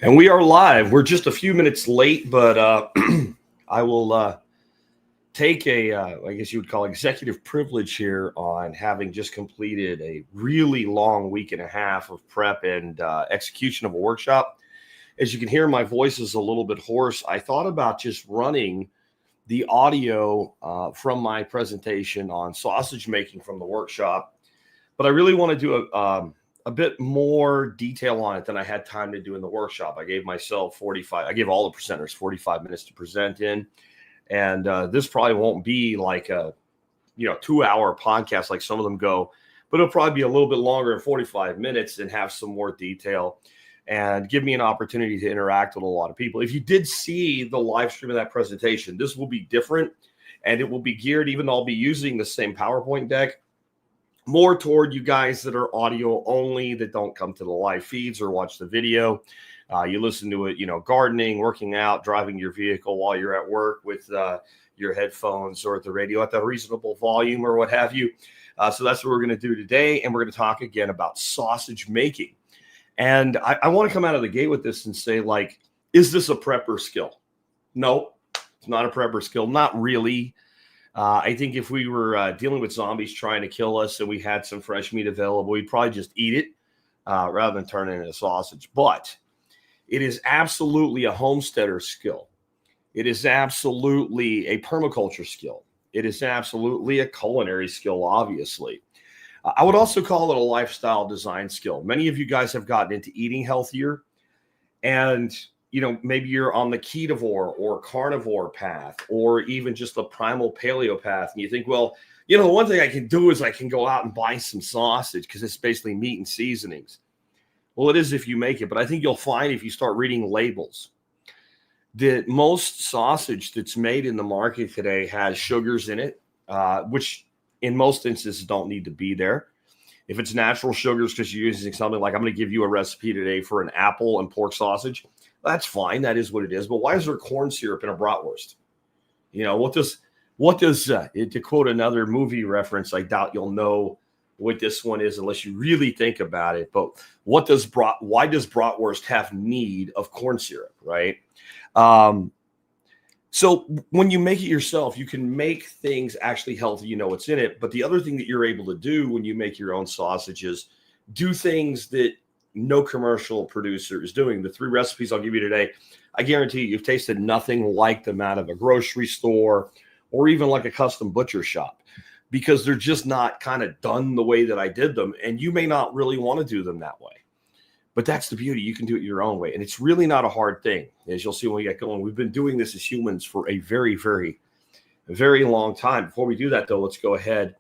And we are live. We're just a few minutes late, but I will take I guess you would call executive privilege here on having just completed a really long week and a half of prep and execution of a workshop. As you can hear, my voice is a little bit hoarse. I thought about just running the audio from my presentation on sausage making from the workshop, but I really want to do a bit more detail on it than I had time to do in the workshop. I gave myself I gave all the presenters 45 minutes to present in. And this probably won't be like a 2-hour podcast like some of them go, but it'll probably be a little bit longer than 45 minutes and have some more detail and give me an opportunity to interact with a lot of people. If you did see the live stream of that presentation, this will be different and it will be geared, even though I'll be using the same PowerPoint deck, more toward you guys that are audio only, that don't come to the live feeds or watch the video. You listen to it, gardening, working out, driving your vehicle while you're at work with your headphones or the radio at a reasonable volume or what have you. So that's what we're going to do today. And we're going to talk again about sausage making. And I want to come out of the gate with this and say, is this a prepper skill? No, it's not a prepper skill. Not really. I think if we were dealing with zombies trying to kill us and we had some fresh meat available, we'd probably just eat it rather than turn it into sausage. But it is absolutely a homesteader skill. It is absolutely a permaculture skill. It is absolutely a culinary skill, obviously. I would also call it a lifestyle design skill. Many of you guys have gotten into eating healthier, and maybe you're on the ketovore or carnivore path, or even just the primal paleo path, and you think, well, one thing I can do is I can go out and buy some sausage because it's basically meat and seasonings. Well, it is if you make it, but I think you'll find if you start reading labels that most sausage that's made in the market today has sugars in it, which in most instances don't need to be there. If it's natural sugars because you're using something like, I'm going to give you a recipe today for an apple and pork sausage, that's fine. That is what it is. But why is there corn syrup in a bratwurst? What does to quote another movie reference, I doubt you'll know what this one is unless you really think about it. But why does bratwurst have need of corn syrup, right? So when you make it yourself, you can make things actually healthy, what's in it. But the other thing that you're able to do when you make your own sausage is do things that no commercial producer is doing. The 3 recipes I'll give you today, I guarantee you've tasted nothing like them out of a grocery store or even like a custom butcher shop, because they're just not kind of done the way that I did them. And you may not really want to do them that way. But that's the beauty. You can do it your own way. And it's really not a hard thing. As you'll see when we get going, we've been doing this as humans for a very, very, very long time. Before we do that, though, let's go ahead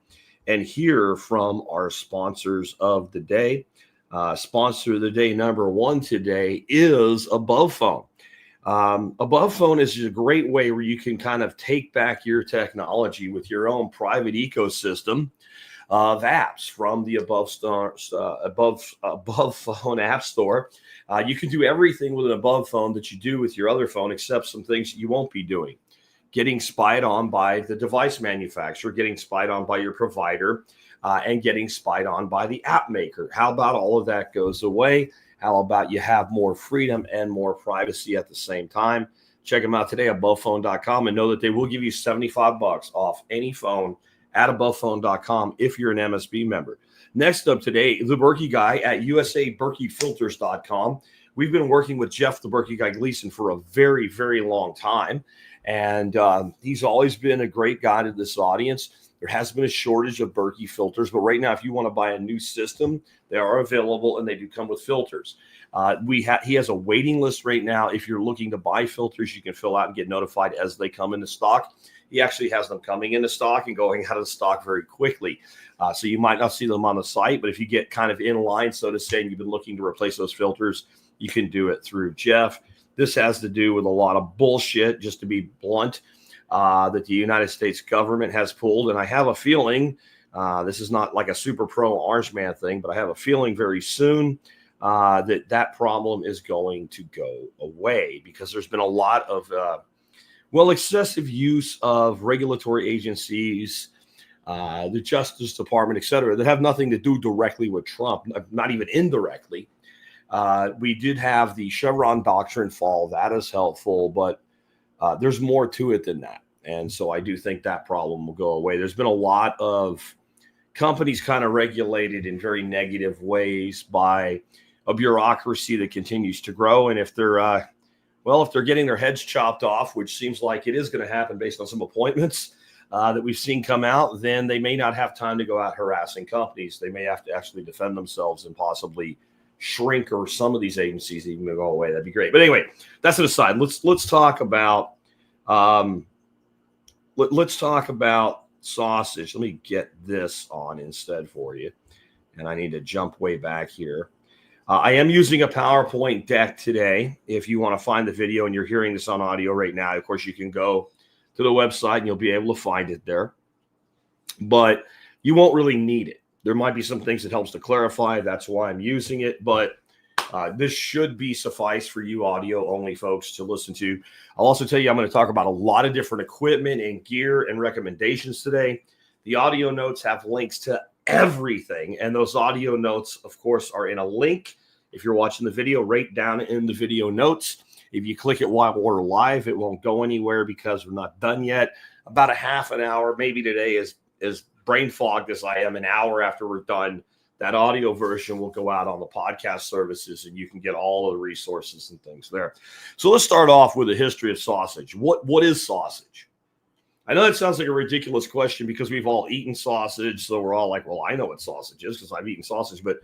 and hear from our sponsors of the day. Sponsor of the day number 1 today is Above Phone. Above Phone is a great way where you can kind of take back your technology with your own private ecosystem of apps from the Above Phone App Store. You can do everything with an Above Phone that you do with your other phone, except some things that you won't be doing. Getting spied on by the device manufacturer, getting spied on by your provider, and getting spied on by the app maker. How about all of that goes away? How about you have more freedom and more privacy at the same time? Check them out today at abovephone.com and know that they will give you $75 off any phone at abovephone.com if you're an MSB member. Next up today, the Berkey Guy at usaberkeyfilters.com. We've been working with Jeff, the Berkey Guy Gleason, for a very, very long time. And he's always been a great guy to this audience. There has been a shortage of Berkey filters, but right now, if you want to buy a new system, they are available and they do come with filters. He has a waiting list right now. If you're looking to buy filters, you can fill out and get notified as they come into stock. He actually has them coming into stock and going out of stock very quickly. So you might not see them on the site, but if you get kind of in line, so to say, and you've been looking to replace those filters, you can do it through Jeff. This has to do with a lot of bullshit, just to be blunt, that the United States government has pulled. And I have a feeling, this is not like a super pro Orange Man thing, but I have a feeling very soon that problem is going to go away, because there's been a lot of, excessive use of regulatory agencies, the Justice Department, et cetera, that have nothing to do directly with Trump, not even indirectly, We did have the Chevron doctrine fall. That is helpful, but there's more to it than that. And so I do think that problem will go away. There's been a lot of companies kind of regulated in very negative ways by a bureaucracy that continues to grow. And if they're, if they're getting their heads chopped off, which seems like it is going to happen based on some appointments that we've seen come out, then they may not have time to go out harassing companies. They may have to actually defend themselves and possibly shrink, or some of these agencies even go away. That'd be great. But anyway, that's an aside. Let's talk about let's talk about sausage. Let me get this on instead for you, and I need to jump way back here. I am using a PowerPoint deck today. If you want to find the video and you're hearing this on audio right now, of course, you can go to the website and you'll be able to find it there. But you won't really need it. There might be some things that helps to clarify. That's why I'm using it. But this should be suffice for you audio-only folks to listen to. I'll also tell you I'm going to talk about a lot of different equipment and gear and recommendations today. The audio notes have links to everything, and those audio notes, of course, are in a link. If you're watching the video, right down in the video notes. If you click it while we're live, it won't go anywhere because we're not done yet. About a half an hour, maybe today, is brain fogged as I am, an hour after we're done, that audio version will go out on the podcast services, and you can get all of the resources and things there. So let's start off with a history of sausage. What is sausage? I know that sounds like a ridiculous question because we've all eaten sausage, so we're all like, well, I know what sausage is because I've eaten sausage. But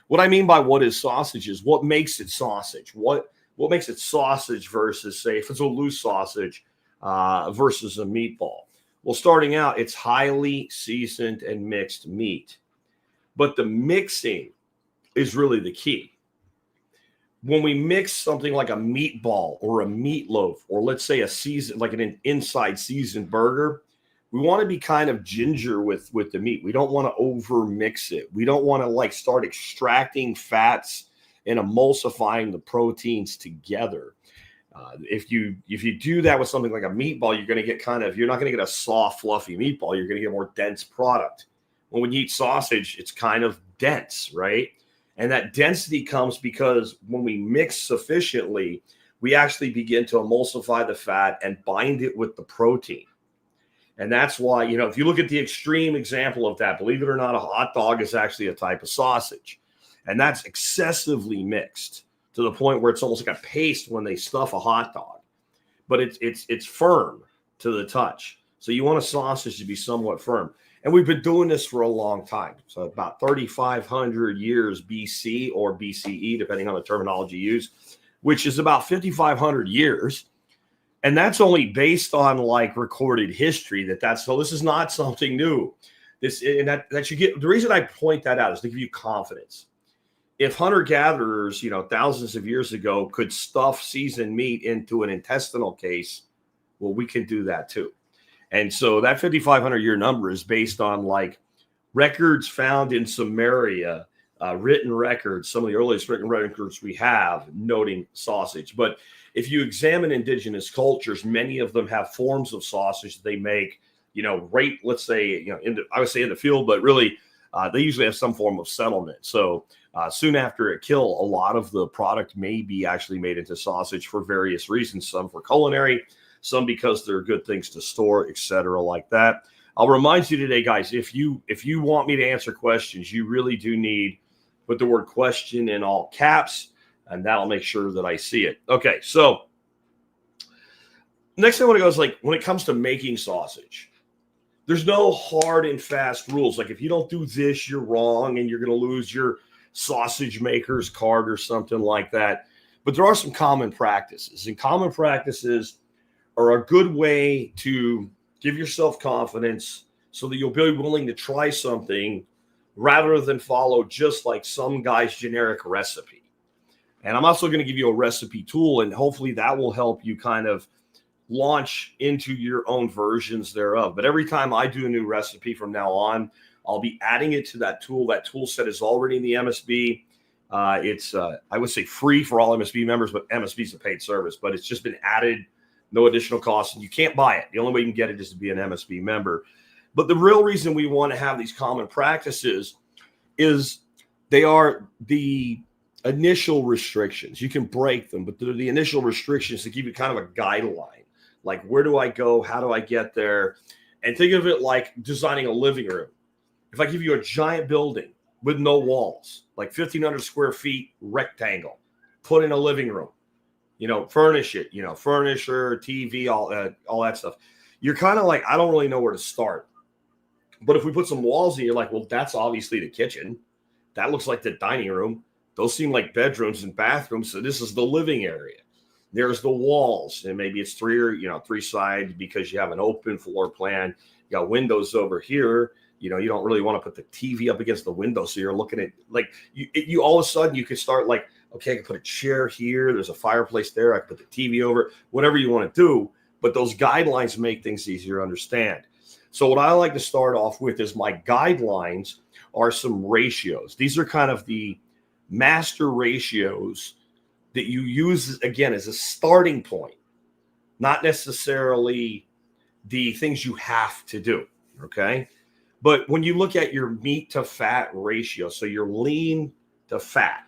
what I mean by what is sausage is what makes it sausage. What makes it sausage versus, say, if it's a loose sausage versus a meatball? Well, starting out, it's highly seasoned and mixed meat. But the mixing is really the key. When we mix something like a meatball or a meatloaf, or let's say like an inside seasoned burger, we want to be kind of ginger with the meat. We don't want to over mix it. We don't want to like start extracting fats and emulsifying the proteins together. If you do that with something like a meatball, you're going to get you're not going to get a soft, fluffy meatball. You're going to get a more dense product. When you eat sausage, it's kind of dense, right? And that density comes because when we mix sufficiently, we actually begin to emulsify the fat and bind it with the protein. And that's why, if you look at the extreme example of that, believe it or not, a hot dog is actually a type of sausage. And that's excessively mixed to the point where it's almost like a paste when they stuff a hot dog. But it's firm to the touch. So you want a sausage to be somewhat firm. And we've been doing this for a long time. So about 3,500 years BC or BCE, depending on the terminology used, which is about 5,500 years. And that's only based on like recorded history. So this is not something new. That should get, the reason I point that out is to give you confidence. If hunter-gatherers, thousands of years ago could stuff seasoned meat into an intestinal case, well, we can do that too. And so that 5,500 year number is based on like records found in Samaria, written records, some of the earliest written records we have noting sausage. But if you examine indigenous cultures, many of them have forms of sausage that they make, right, let's say, I would say in the field, but really they usually have some form of settlement. So soon after a kill, a lot of the product may be actually made into sausage for various reasons, some for culinary, some because they're good things to store, etc., like that. I'll remind you today, guys, if you want me to answer questions, you really do need put the word question in all caps, and that'll make sure that I see it. Okay, so next thing I want to go is like when it comes to making sausage, there's no hard and fast rules. Like if you don't do this, you're wrong, and you're going to lose your sausage maker's card or something like that. But there are some common practices, and common practices are a good way to give yourself confidence so that you'll be willing to try something rather than follow just like some guy's generic recipe. And I'm also going to give you a recipe tool, and hopefully that will help you kind of launch into your own versions thereof. But every time I do a new recipe from now on, I'll be adding it to that tool. That tool set is already in the MSB. It's, I would say, free for all MSB members, but MSB is a paid service. But it's just been added, no additional cost, and you can't buy it. The only way you can get it is to be an MSB member. But the real reason we want to have these common practices is they are the initial restrictions. You can break them, but they're the initial restrictions to give you kind of a guideline. Like, where do I go? How do I get there? And think of it like designing a living room. If I give you a giant building with no walls, like 1,500 square feet rectangle, put in a living room, furnish it, furniture, TV, all that stuff. You're kind of like, I don't really know where to start. But if we put some walls in, you're like, well, that's obviously the kitchen. That looks like the dining room. Those seem like bedrooms and bathrooms. So this is the living area. There's the walls, and maybe it's three sides because you have an open floor plan. You got windows over here. You don't really want to put the TV up against the window, so you're looking at like you all of a sudden you could start like, okay, I can put a chair here. There's a fireplace there. I can put the TV over. Whatever you want to do, but those guidelines make things easier to understand. So what I like to start off with is my guidelines are some ratios. These are kind of the master ratios that you use, again, as a starting point, not necessarily the things you have to do, okay? But when you look at your meat to fat ratio, so your lean to fat,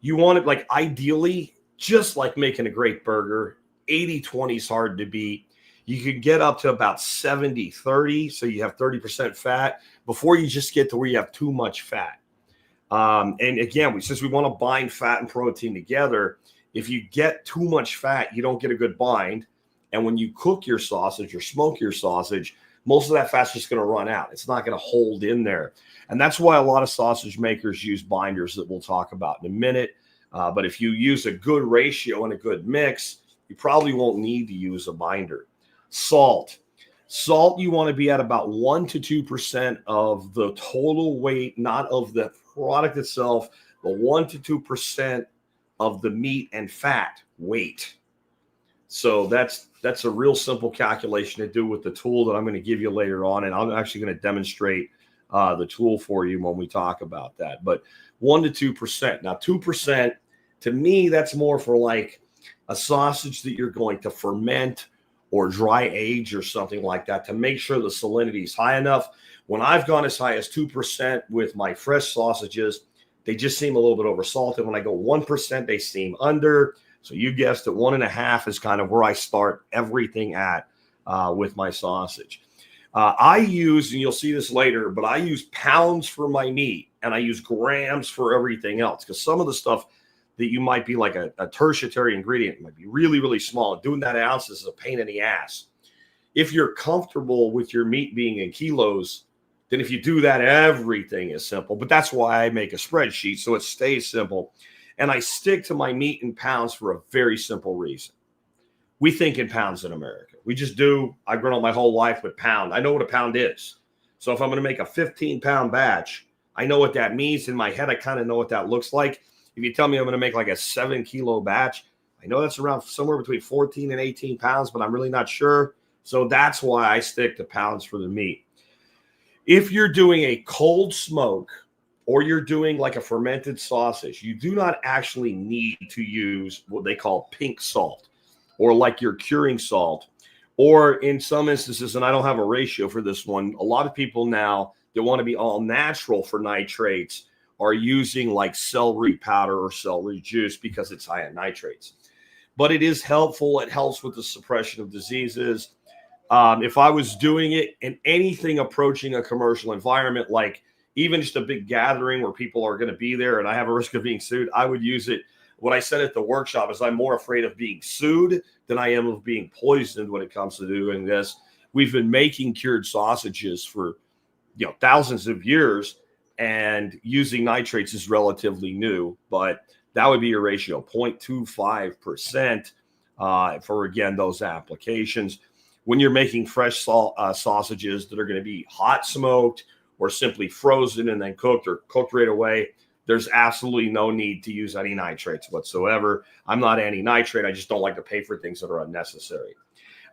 you want it like ideally, just like making a great burger, 80-20 is hard to beat. You could get up to about 70-30, so you have 30% fat before you just get to where you have too much fat. And again, since we want to bind fat and protein together, if you get too much fat, you don't get a good bind. And when you cook your sausage or smoke your sausage, most of that fat's just going to run out. It's not going to hold in there. And that's why a lot of sausage makers use binders that we'll talk about in a minute. But if you use a good ratio and a good mix, you probably won't need to use a binder. Salt, you want to be at about 1 to 2% of the total weight, not of the product itself, but 1 to 2% of the meat and fat weight. So that's a real simple calculation to do with the tool that I'm going to give you later on, and I'm actually going to demonstrate the tool for you when we talk about that. But 1 to 2%. Now, 2% to me, that's more for like a sausage that you're going to ferment or dry age or something like that to make sure the salinity is high enough. When I've gone as high as 2% with my fresh sausages, they just seem a little bit oversalted. When I go 1%, they seem under. So you guessed it, 1.5 is kind of where I start everything at with my sausage. I use, and you'll see this later, but I use pounds for my meat and I use grams for everything else, because some of the stuff that you might be like a tertiary ingredient might be really, really small. Doing that ounces is a pain in the ass. If you're comfortable with your meat being in kilos, then if you do that, everything is simple. But that's why I make a spreadsheet, so it stays simple. And I stick to my meat in pounds for a very simple reason. We think in pounds in America. We just do. I've grown up my whole life with pound. I know what a pound is. So if I'm going to make a 15-pound batch, I know what that means. In my head, I kind of know what that looks like. If you tell me I'm going to make like a 7-kilo batch, I know that's around somewhere between 14 and 18 pounds, but I'm really not sure. So that's why I stick to pounds for the meat. If you're doing a cold smoke or you're doing like a fermented sausage, you do not actually need to use what they call pink salt or like your curing salt. Or in some instances, and I don't have a ratio for this one, a lot of people now that want to be all natural for nitrates are using like celery powder or celery juice because it's high in nitrates. But it is helpful. It helps with the suppression of diseases. If I was doing it in anything approaching a commercial environment, like even just a big gathering where people are going to be there and I have a risk of being sued, I would use it. What I said at the workshop is I'm more afraid of being sued than I am of being poisoned when it comes to doing this. We've been making cured sausages for thousands of years, and using nitrates is relatively new, but that would be your ratio, 0.25% for, again, those applications. When you're making fresh sausages that are going to be hot smoked or simply frozen and then cooked or cooked right away, there's absolutely no need to use any nitrates whatsoever. I'm not anti-nitrate. I just don't like to pay for things that are unnecessary.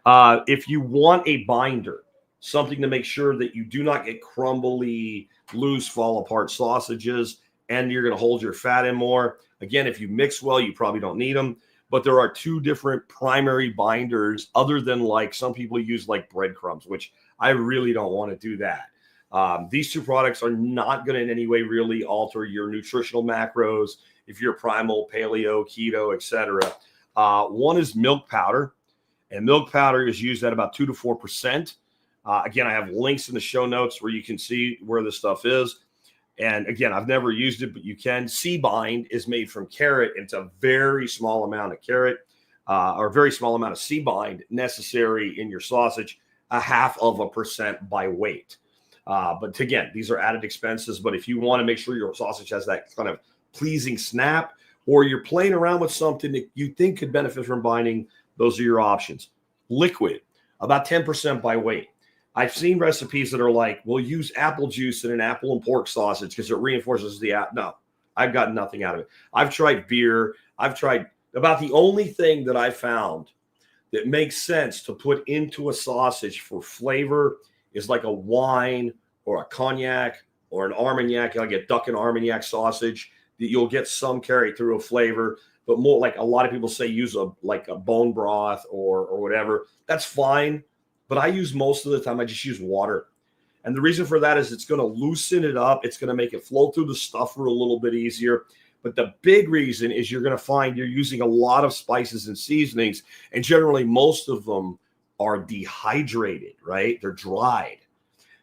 If you want a binder, something to make sure that you do not get crumbly, loose, fall apart sausages, and you're going to hold your fat in more. Again, if you mix well, you probably don't need them. But there are 2 different primary binders other than like some people use like breadcrumbs, which I really don't want to do that. These two products are not going to in any way really alter your nutritional macros if you're primal, paleo, keto, etc. One is milk powder, and milk powder is used at about 2 to 4%. Again, I have links in the show notes where you can see where this stuff is. And again, I've never used it, but you can. C-bind is made from carrot. It's a very small amount of carrot or a very small amount of C-bind necessary in your sausage, 0.5% by weight. But again, these are added expenses. But if you want to make sure your sausage has that kind of pleasing snap, or you're playing around with something that you think could benefit from binding, those are your options. Liquid, about 10% by weight. I've seen recipes that are like, we'll use apple juice in an apple and pork sausage because it reinforces the apple. No, I've got nothing out of it. I've tried beer. I've tried about the only thing that I found that makes sense to put into a sausage for flavor is like a wine or a cognac or an Armagnac, like a duck and Armagnac sausage, that you'll get some carry through of flavor, but more like a lot of people say use a bone broth or whatever. That's fine. But I use most of the time, I just use water. And the reason for that is it's going to loosen it up. It's going to make it flow through the stuffer a little bit easier. But the big reason is you're going to find you're using a lot of spices and seasonings. And generally, most of them are dehydrated, right? They're dried.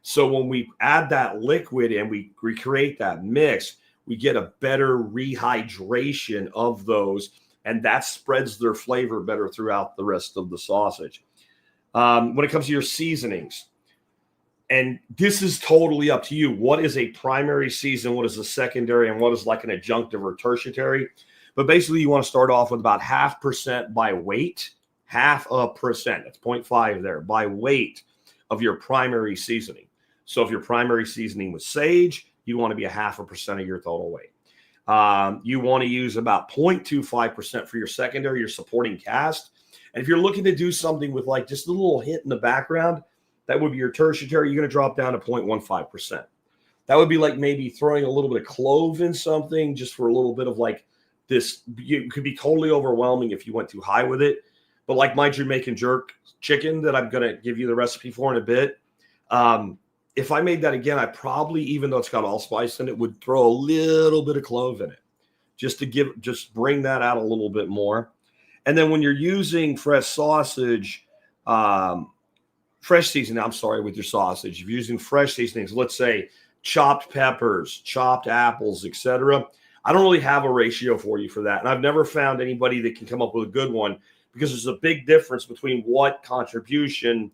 So when we add that liquid and we recreate that mix, we get a better rehydration of those. And that spreads their flavor better throughout the rest of the sausage. When it comes to your seasonings, and this is totally up to you. What is a primary season? What is a secondary? And what is like an adjunctive or tertiary? But basically, you want to start off with about 0.5% by weight, 0.5%. That's 0.5 there by weight of your primary seasoning. So if your primary seasoning was sage, you want to be 0.5% of your total weight. You want to use about 0.25% for your secondary, your supporting cast. And if you're looking to do something with like just a little hint in the background, that would be your tertiary. You're going to drop down to 0.15%. That would be like maybe throwing a little bit of clove in something just for a little bit of like this. It could be totally overwhelming if you went too high with it. But like my Jamaican jerk chicken that I'm going to give you the recipe for in a bit, if I made that again, I probably, even though it's got allspice in it, would throw a little bit of clove in it just to bring that out a little bit more. And then when you're using fresh sausage, fresh seasoning, with your sausage, if you're using fresh seasonings, let's say chopped peppers, chopped apples, etc. I don't really have a ratio for you for that. And I've never found anybody that can come up with a good one because there's a big difference between what contribution,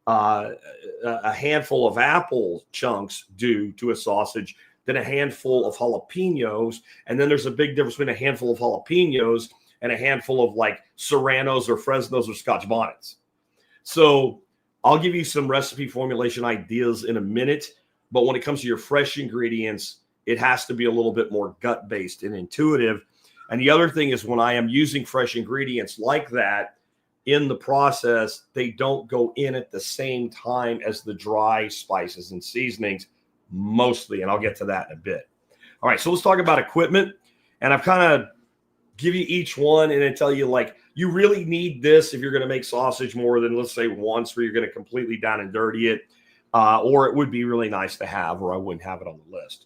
a handful of apple chunks do to a sausage than a handful of jalapenos. And then there's a big difference between a handful of jalapenos and a handful of like Serranos or Fresnos or Scotch bonnets. So I'll give you some recipe formulation ideas in a minute. But when it comes to your fresh ingredients, it has to be a little bit more gut-based and intuitive. And the other thing is when I am using fresh ingredients like that in the process, they don't go in at the same time as the dry spices and seasonings mostly. And I'll get to that in a bit. All right, so let's talk about equipment. And I've kind of give you each one and then tell you like you really need this if you're going to make sausage more than let's say once where you're going to completely down and dirty it, or it would be really nice to have, or I wouldn't have it on the list.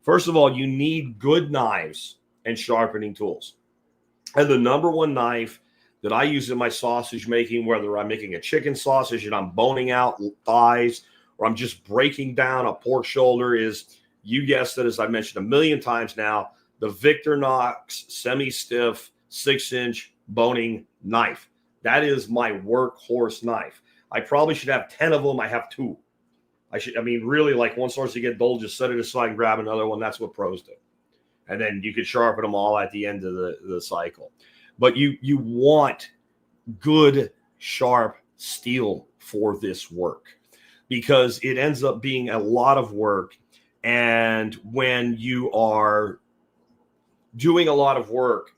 First of all, you need good knives and sharpening tools. And the number one knife that I use in my sausage making, whether I'm making a chicken sausage and I'm boning out thighs or I'm just breaking down a pork shoulder, is, you guessed it, as I mentioned a million times now, the Victorinox semi-stiff 6-inch boning knife. That is my workhorse knife. I probably should have 10 of them. I have 2. Really, like one starts to get dull, just set it aside and grab another one. That's what pros do. And then you could sharpen them all at the end of the cycle. But you want good, sharp steel for this work because it ends up being a lot of work. And when you are doing a lot of work,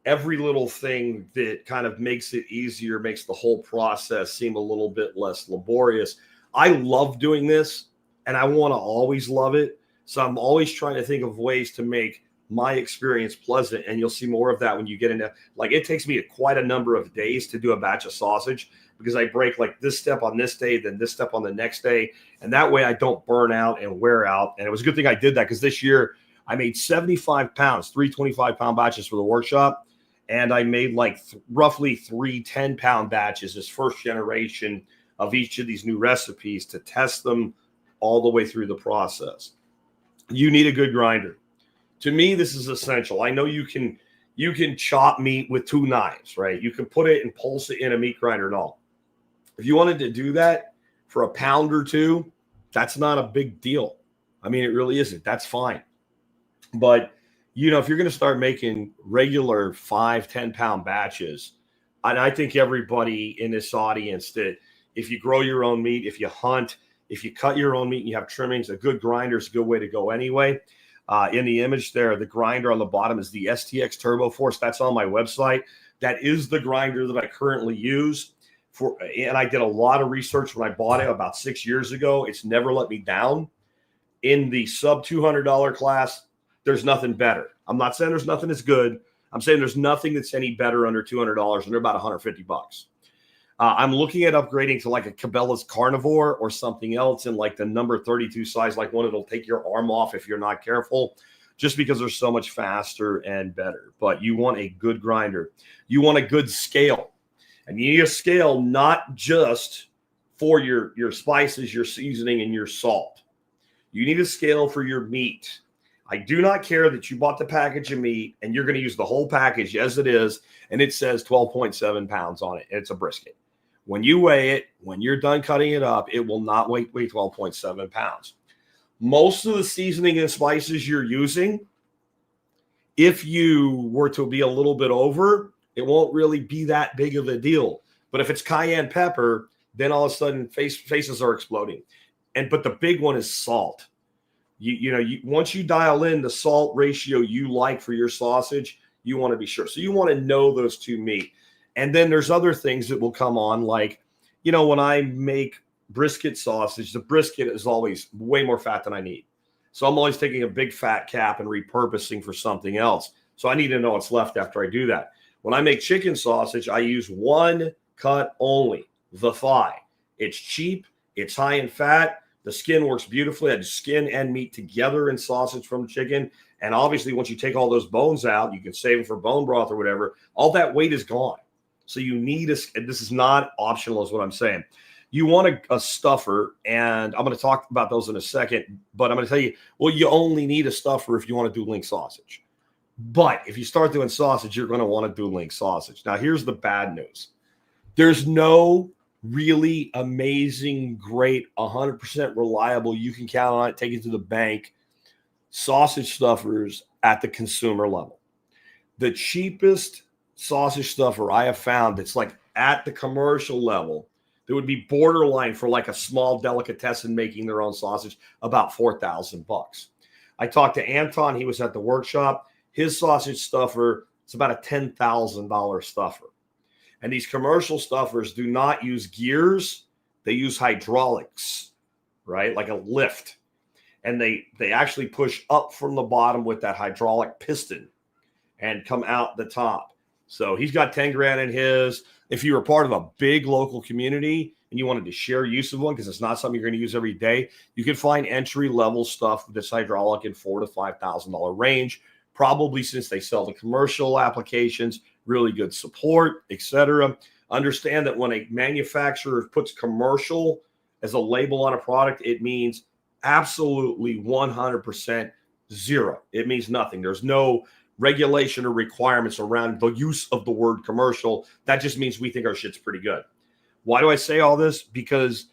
every little thing that kind of makes it easier makes the whole process seem a little bit less laborious. I love doing this and I want to always love it. So I'm always trying to think of ways to make my experience pleasant. And you'll see more of that when you get into, like, it takes me quite a number of days to do a batch of sausage because I break like this step on this day, then this step on the next day. And that way I don't burn out and wear out. And it was a good thing I did that because this year I made 75 pounds, 325-pound batches for the workshop. And I made like roughly 3 10-pound batches as first generation of each of these new recipes to test them all the way through the process. You need a good grinder. To me, this is essential. I know you can chop meat with 2 knives, right? You can put it and pulse it in a meat grinder and all. If you wanted to do that for a pound or two, that's not a big deal. I mean, it really isn't. That's fine. But, you know, if you're going to start making regular 5, 10-pound batches, and I think everybody in this audience that if you grow your own meat, if you hunt, if you cut your own meat and you have trimmings, a good grinder is a good way to go anyway. In the image there, the grinder on the bottom is the STX Turbo Force. That's on my website. That is the grinder that I currently use. And I did a lot of research when I bought it about 6 years ago. It's never let me down. In the sub $200 class, there's nothing better. I'm not saying there's nothing that's good. I'm saying there's nothing that's any better under $200, and they're about $150. I'm looking at upgrading to like a Cabela's Carnivore or something else in like the number 32 size, like one that'll take your arm off if you're not careful, just because they're so much faster and better. But you want a good grinder. You want a good scale. And you need a scale not just for your spices, your seasoning, and your salt. You need a scale for your meat. I do not care that you bought the package of meat and you're going to use the whole package as it is, and it says 12.7 pounds on it. It's a brisket. When you weigh it, when you're done cutting it up, it will not weigh 12.7 pounds. Most of the seasoning and spices you're using, if you were to be a little bit over, it won't really be that big of a deal. But if it's cayenne pepper, then all of a sudden faces are exploding. But the big one is salt. Once you dial in the salt ratio you like for your sausage, you want to be sure. So you want to know those two meat. And then there's other things that will come on, like, when I make brisket sausage, the brisket is always way more fat than I need. So I'm always taking a big fat cap and repurposing for something else. So I need to know what's left after I do that. When I make chicken sausage, I use one cut only, the thigh. It's cheap. It's high in fat. The skin works beautifully. I do skin and meat together in sausage from chicken. And obviously, once you take all those bones out, you can save them for bone broth or whatever. All that weight is gone. So you need this is not optional is what I'm saying. You want a stuffer, and I'm going to talk about those in a second, but I'm going to tell you, well, you only need a stuffer if you want to do link sausage. But if you start doing sausage, you're going to want to do link sausage. Now, here's the bad news. There's no really amazing, great, 100% reliable, you can count on it, take it to the bank, sausage stuffers at the consumer level. The cheapest sausage stuffer I have found that's like at the commercial level that would be borderline for like a small delicatessen making their own sausage, about $4,000. I talked to Anton. He was at the workshop. His sausage stuffer, it's about a $10,000 stuffer. And these commercial stuffers do not use gears. They use hydraulics, right? Like a lift. And they actually push up from the bottom with that hydraulic piston and come out the top. So he's got 10 grand in his. If you were part of a big local community and you wanted to share use of one, because it's not something you're going to use every day, you can find entry-level stuff that's hydraulic in $4,000 to $5,000 range, probably since they sell the commercial applications, really good support, etc. Understand that when a manufacturer puts commercial as a label on a product, it means absolutely 100% zero. It means nothing. There's no regulation or requirements around the use of the word commercial. That just means we think our shit's pretty good. Why do I say all this? Because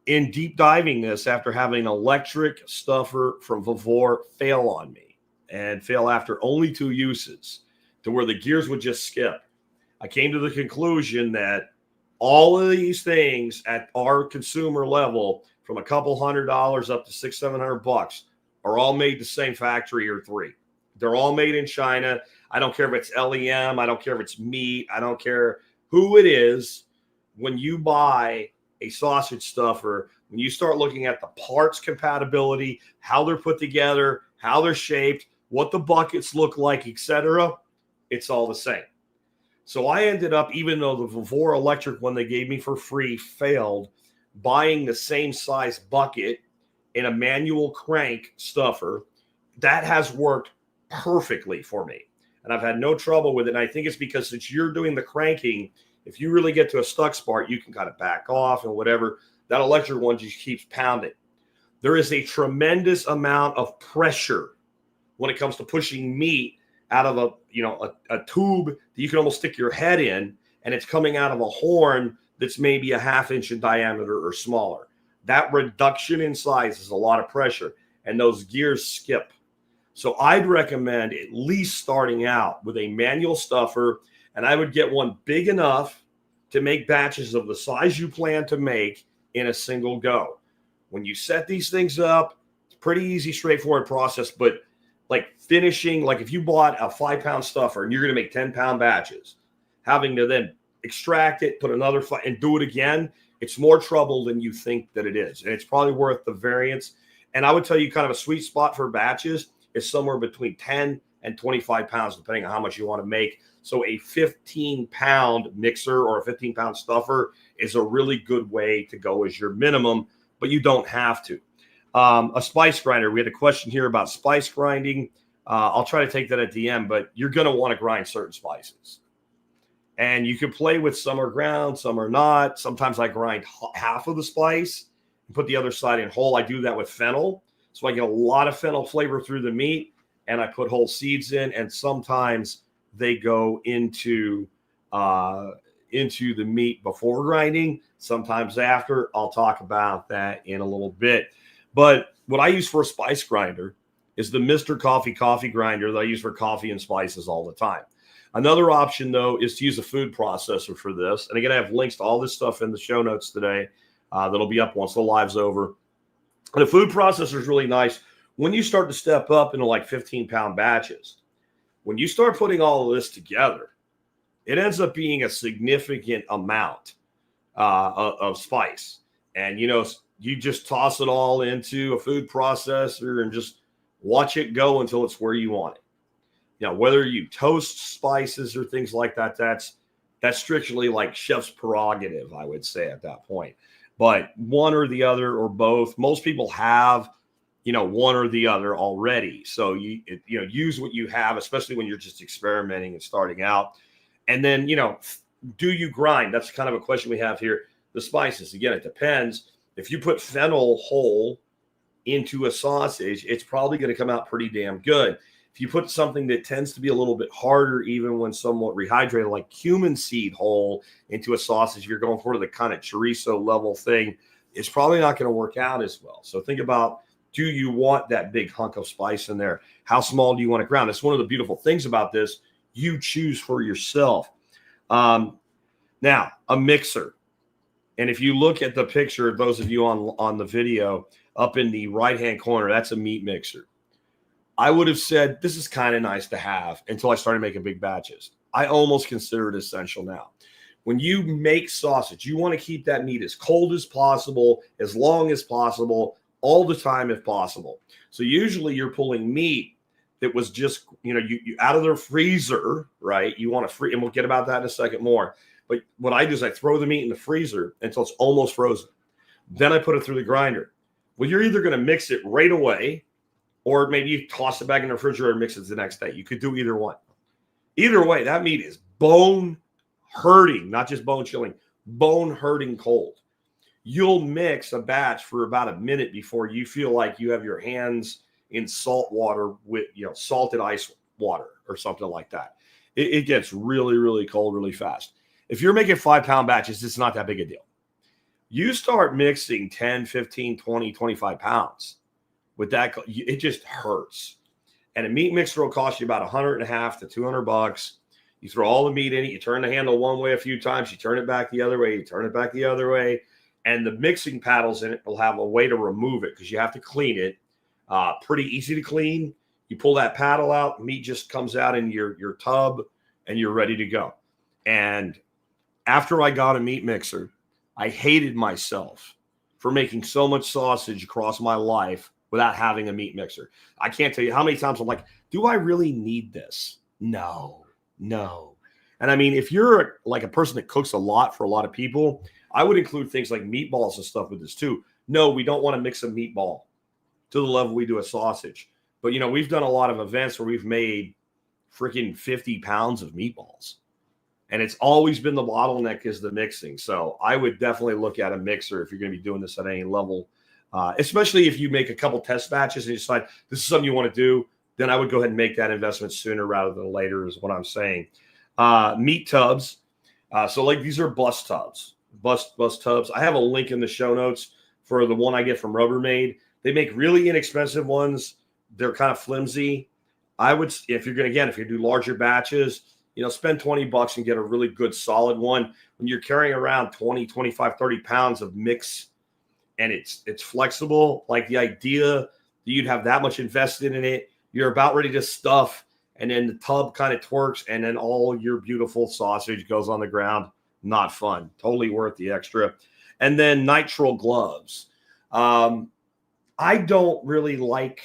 in deep diving this, after having an electric stuffer from Vavor fail on me and fail after only 2 uses to where the gears would just skip, I came to the conclusion that all of these things at our consumer level, from a couple $100 up to $600-700, are all made the same factory or 3. They're all made in China. I don't care if it's LEM. I don't care if it's meat. I don't care who it is. When you buy a sausage stuffer, when you start looking at the parts compatibility, how they're put together, how they're shaped, what the buckets look like, etc., it's all the same. So I ended up, even though the Vavor electric one they gave me for free failed, buying the same size bucket in a manual crank stuffer. That has worked perfectly for me. And I've had no trouble with it. And I think it's because since you're doing the cranking, if you really get to a stuck spot, you can kind of back off and whatever. That electric one just keeps pounding. There is a tremendous amount of pressure when it comes to pushing meat out of a tube that you can almost stick your head in, and it's coming out of a horn that's maybe a ½ inch in diameter or smaller. That reduction in size is a lot of pressure, and those gears skip. So I'd recommend at least starting out with a manual stuffer, and I would get one big enough to make batches of the size you plan to make in a single go. When you set these things up, it's pretty easy, straightforward process, but like finishing, like if you bought a 5-pound stuffer and you're going to make 10-pound batches, having to then extract it, put another and do it again, it's more trouble than you think that it is. And it's probably worth the variance. And I would tell you kind of a sweet spot for batches is somewhere between 10 and 25 pounds, depending on how much you want to make. So a 15-pound mixer or a 15-pound stuffer is a really good way to go as your minimum, but you don't have to. A spice grinder. We had a question here about spice grinding. I'll try to take that at the end, but you're going to want to grind certain spices. And you can play with some are ground, some are not. Sometimes I grind half of the spice and put the other side in whole. I do that with fennel. So I get a lot of fennel flavor through the meat, and I put whole seeds in, and sometimes they go into the meat before grinding, sometimes after. I'll talk about that in a little bit. But what I use for a spice grinder is the Mr. Coffee grinder that I use for coffee and spices all the time. Another option, though, is to use a food processor for this. And again, I have links to all this stuff in the show notes today that'll be up once the live's over. And a food processor is really nice when you start to step up into like 15-pound batches. When you start putting all of this together, it ends up being a significant amount of spice. And, you just toss it all into a food processor and just watch it go until it's where you want it. Now, whether you toast spices or things like that, that's strictly like chef's prerogative, I would say at that point. But one or the other or both, most people have, one or the other already. So use what you have, especially when you're just experimenting and starting out. And then, do you grind? That's kind of a question we have here. The spices, again, it depends. If you put fennel whole into a sausage, it's probably going to come out pretty damn good. If you put something that tends to be a little bit harder, even when somewhat rehydrated, like cumin seed whole into a sausage, if you're going for the kind of chorizo level thing, it's probably not going to work out as well. So think about, do you want that big hunk of spice in there? How small do you want to ground? That's one of the beautiful things about this. You choose for yourself. Now, a mixer. And if you look at the picture, those of you on the video, up in the right-hand corner, that's a meat mixer. I would have said this is kind of nice to have until I started making big batches. I almost consider it essential now. When you make sausage, you want to keep that meat as cold as possible, as long as possible, all the time if possible. So usually you're pulling meat that was just, you out of their freezer, right? You want to free, and we'll get about that in a second more. But what I do is I throw the meat in the freezer until it's almost frozen. Then I put it through the grinder. Well, you're either going to mix it right away, or maybe you toss it back in the refrigerator and mix it the next day. You could do either one. Either way, that meat is bone hurting, not just bone chilling, bone hurting cold. You'll mix a batch for about a minute before you feel like you have your hands in salt water with, salted ice water or something like that. It gets really, really cold really fast. If you're making 5-pound batches, it's not that big a deal. You start mixing 10, 15, 20, 25 pounds with that, it just hurts. And a meat mixer will cost you about $150 to $200. You throw all the meat in it, you turn the handle one way a few times, you turn it back the other way, you turn it back the other way, and the mixing paddles in it will have a way to remove it because you have to clean it. Pretty easy to clean. You pull that paddle out, meat just comes out in your tub, and you're ready to go. And after I got a meat mixer, I hated myself for making so much sausage across my life without having a meat mixer. I can't tell you how many times I'm like, do I really need this? No. And I mean, if you're like a person that cooks a lot for a lot of people, I would include things like meatballs and stuff with this too. No, we don't want to mix a meatball to the level we do a sausage. But, we've done a lot of events where we've made freaking 50 pounds of meatballs. And it's always been the bottleneck is the mixing. So I would definitely look at a mixer if you're going to be doing this at any level, especially if you make a couple test batches and you decide this is something you want to do, then I would go ahead and make that investment sooner rather than later is what I'm saying. Meat tubs. So like these are bus tubs, bus tubs. I have a link in the show notes for the one I get from Rubbermaid. They make really inexpensive ones. They're kind of flimsy. I would, if you do larger batches, spend $20 and get a really good solid one. When you're carrying around 20, 25, 30 pounds of mix and it's flexible, like the idea that you'd have that much invested in it, you're about ready to stuff, and then the tub kind of twerks, and then all your beautiful sausage goes on the ground. Not fun. Totally worth the extra. And then nitrile gloves. I don't really like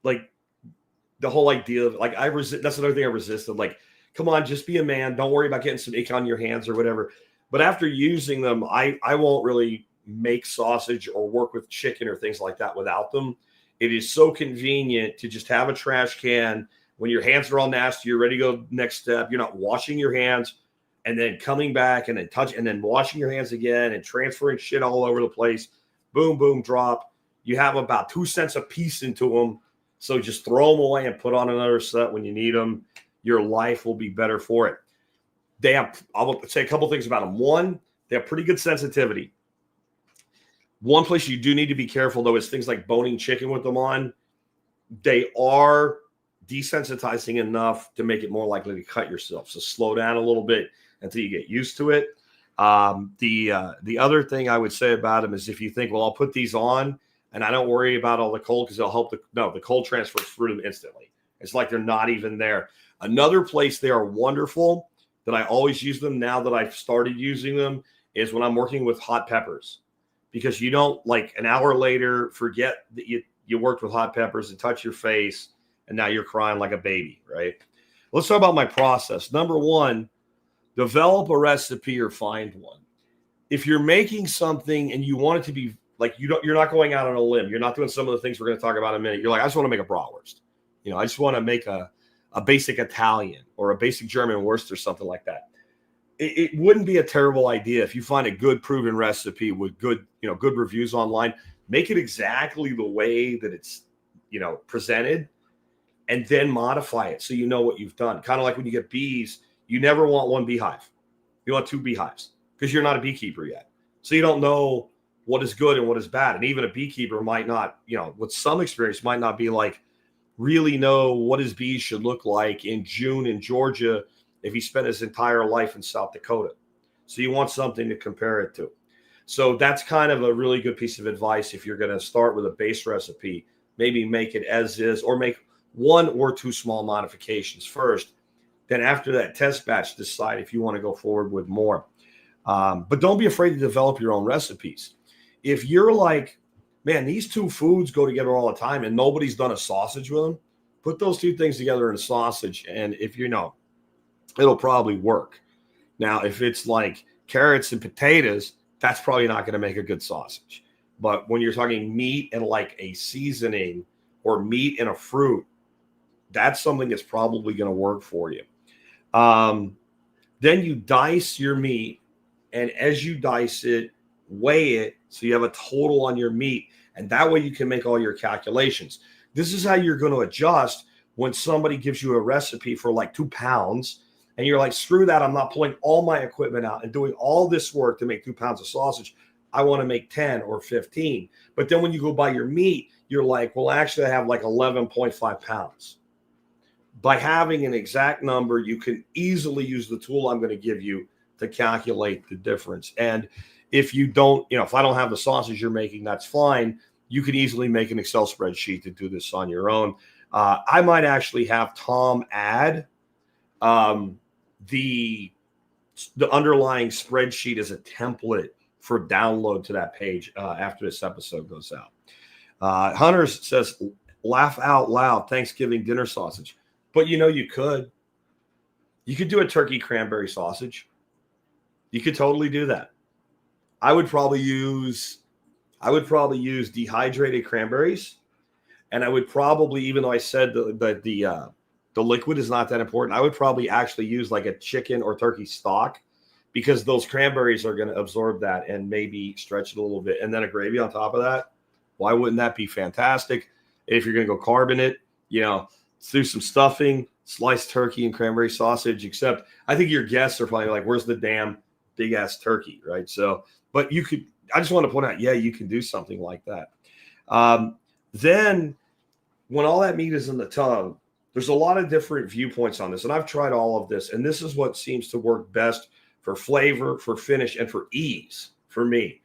the whole idea of that's another thing I resisted. Like, come on, just be a man. Don't worry about getting some ink on your hands or whatever. But after using them, I won't really make sausage or work with chicken or things like that without them. It is so convenient to just have a trash can. When your hands are all nasty, you're ready to go next step. You're not washing your hands and then coming back and then and then washing your hands again and transferring shit all over the place. Boom, boom, drop. You have about 2 cents a piece into them. So just throw them away and put on another set when you need them. Your life will be better for it. I will say a couple things about them. One, they have pretty good sensitivity. One place you do need to be careful, though, is things like boning chicken with them on. They are desensitizing enough to make it more likely to cut yourself. So slow down a little bit until you get used to it. The other thing I would say about them is if you think, well, I'll put these on and I don't worry about all the cold because they'll help the cold transfers through them instantly. It's like they're not even there. Another place they are wonderful that I always use them now that I've started using them is when I'm working with hot peppers, because you don't like an hour later forget that you worked with hot peppers and touch your face and now you're crying like a baby, right? Let's talk about my process. Number one, develop a recipe or find one. If you're making something and you want it to be like you're not going out on a limb. You're not doing some of the things we're going to talk about in a minute. You're like, I just want to make a bratwurst. I just want to make a basic Italian or a basic German wurst or something like that. It wouldn't be a terrible idea if you find a good proven recipe with good reviews online. Make it exactly the way that it's, presented, and then modify it so you know what you've done. Kind of like when you get bees, you never want one beehive. You want 2 beehives because you're not a beekeeper yet. So you don't know what is good and what is bad. And even a beekeeper might not, with some experience, might not be like, really know what his bees should look like in June in Georgia if he spent his entire life in South Dakota. So you want something to compare it to. So that's kind of a really good piece of advice. If you're going to start with a base recipe, maybe make it as is or make 1 or 2 small modifications first. Then after that test batch, decide if you want to go forward with more. But don't be afraid to develop your own recipes. If you're like, man, these 2 foods go together all the time and nobody's done a sausage with them, put those 2 things together in a sausage. And if it'll probably work. Now, if it's like carrots and potatoes, that's probably not going to make a good sausage. But when you're talking meat and like a seasoning or meat and a fruit, that's something that's probably going to work for you. Then you dice your meat. And as you dice it, weigh it so you have a total on your meat. And that way you can make all your calculations. This is how you're going to adjust when somebody gives you a recipe for like 2 pounds and you're like, screw that. I'm not pulling all my equipment out and doing all this work to make 2 pounds of sausage. I want to make 10 or 15. But then when you go buy your meat, you're like, well, actually I have like 11.5 pounds. By having an exact number, you can easily use the tool I'm going to give you to calculate the difference. And if you don't, if I don't have the sausage you're making, that's fine. You can easily make an Excel spreadsheet to do this on your own. I might actually have Tom add the underlying spreadsheet as a template for download to that page after this episode goes out. Hunter says, laugh out loud, Thanksgiving dinner sausage. But you could. You could do a turkey cranberry sausage. You could totally do that. I would probably use dehydrated cranberries, and I would probably, even though I said the liquid is not that important, I would probably actually use like a chicken or turkey stock, because those cranberries are going to absorb that and maybe stretch it a little bit. And then a gravy on top of that. Why wouldn't that be fantastic? If you're going to go carb in it, do some stuffing, sliced turkey and cranberry sausage, except I think your guests are probably like, where's the damn big ass turkey, right? So, but I just want to point out, yeah, you can do something like that. Then when all that meat is in the tub, there's a lot of different viewpoints on this. And I've tried all of this, and this is what seems to work best for flavor, for finish, and for ease for me.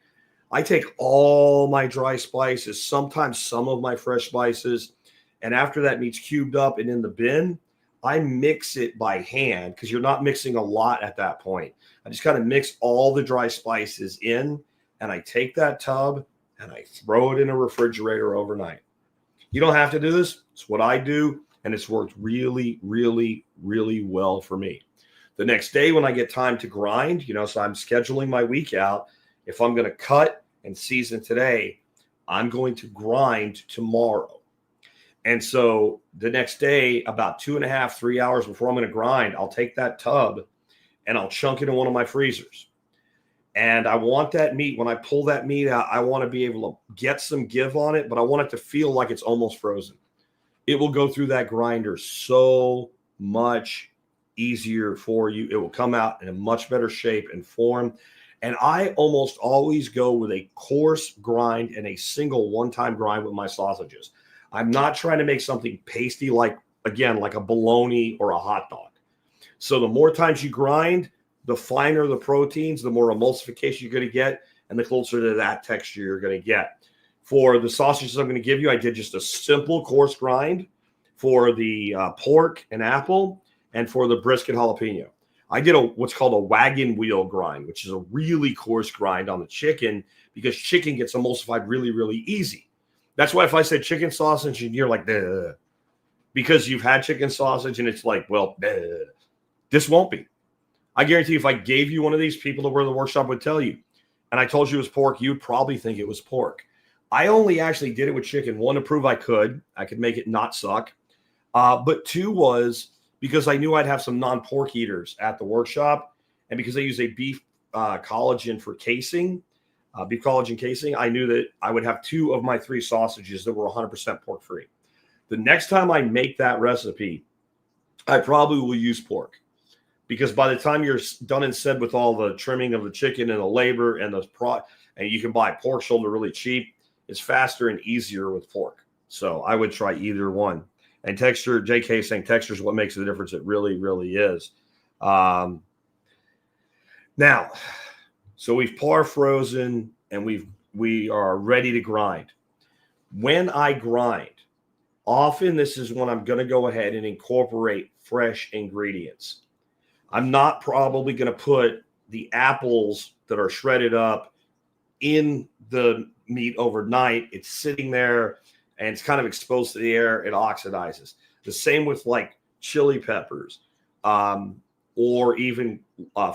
I take all my dry spices, sometimes some of my fresh spices, and after that meat's cubed up and in the bin, I mix it by hand, because you're not mixing a lot at that point. I just kind of mix all the dry spices in, and I take that tub and I throw it in a refrigerator overnight. You don't have to do this. It's what I do, and it's worked really, really, really well for me. The next day when I get time to grind, so I'm scheduling my week out. If I'm going to cut and season today, I'm going to grind tomorrow. And so the next day, about 2.5, 3 hours before I'm going to grind, I'll take that tub and I'll chunk it in one of my freezers. And I want that meat, when I pull that meat out, I want to be able to get some give on it, but I want it to feel like it's almost frozen. It will go through that grinder so much easier for you. It will come out in a much better shape and form. And I almost always go with a coarse grind and a single one-time grind with my sausages. I'm not trying to make something pasty like a bologna or a hot dog. So the more times you grind, the finer the proteins, the more emulsification you're going to get, and the closer to that texture you're going to get. For the sausages I'm going to give you, I did just a simple coarse grind for the pork and apple, and for the brisket jalapeno. I did what's called a wagon wheel grind, which is a really coarse grind on the chicken, because chicken gets emulsified really, really easy. That's why if I said chicken sausage and you're like, duh, because you've had chicken sausage and it's like, well, duh, this won't be. I guarantee if I gave you one of these, people that were in the workshop would tell you, and I told you it was pork, you'd probably think it was pork. I only actually did it with chicken, one, to prove I could make it not suck. But two was because I knew I'd have some non-pork eaters at the workshop, and because I use a beef collagen for casing, beef collagen casing, I knew that I would have 2 of my 3 sausages that were 100% pork-free. The next time I make that recipe, I probably will use pork, because by the time you're done and said with all the trimming of the chicken and the labor and and you can buy pork shoulder really cheap, it's faster and easier with pork. So I would try either one. And texture, JK is saying texture is what makes the difference. It really, really is. Now, so we've par frozen and we are ready to grind. When I grind, often this is when I'm going to go ahead and incorporate fresh ingredients. I'm not probably going to put the apples that are shredded up in the meat overnight. It's sitting there and it's kind of exposed to the air. It oxidizes. The same with like chili peppers, or even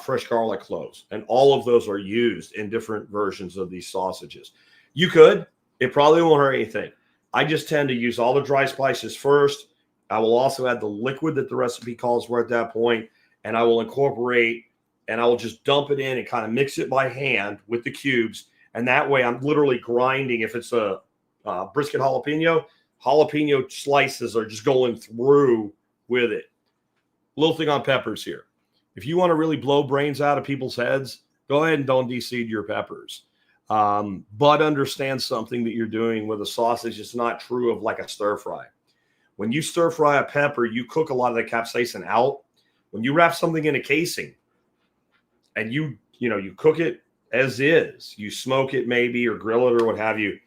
fresh garlic cloves. And all of those are used in different versions of these sausages. You could. It probably won't hurt anything. I just tend to use all the dry spices first. I will also add the liquid that the recipe calls for at that point, and I will incorporate, and I will just dump it in and kind of mix it by hand with the cubes. And that way I'm literally grinding. If it's a brisket jalapeno slices are just going through with it. Little thing on peppers here. If you want to really blow brains out of people's heads, go ahead and don't de-seed your peppers. But understand something that you're doing with a sausage is not true of like a stir fry. When you stir fry a pepper, you cook a lot of the capsaicin out. When you wrap something in a casing and you cook it as is, you smoke it maybe or grill it or what have you,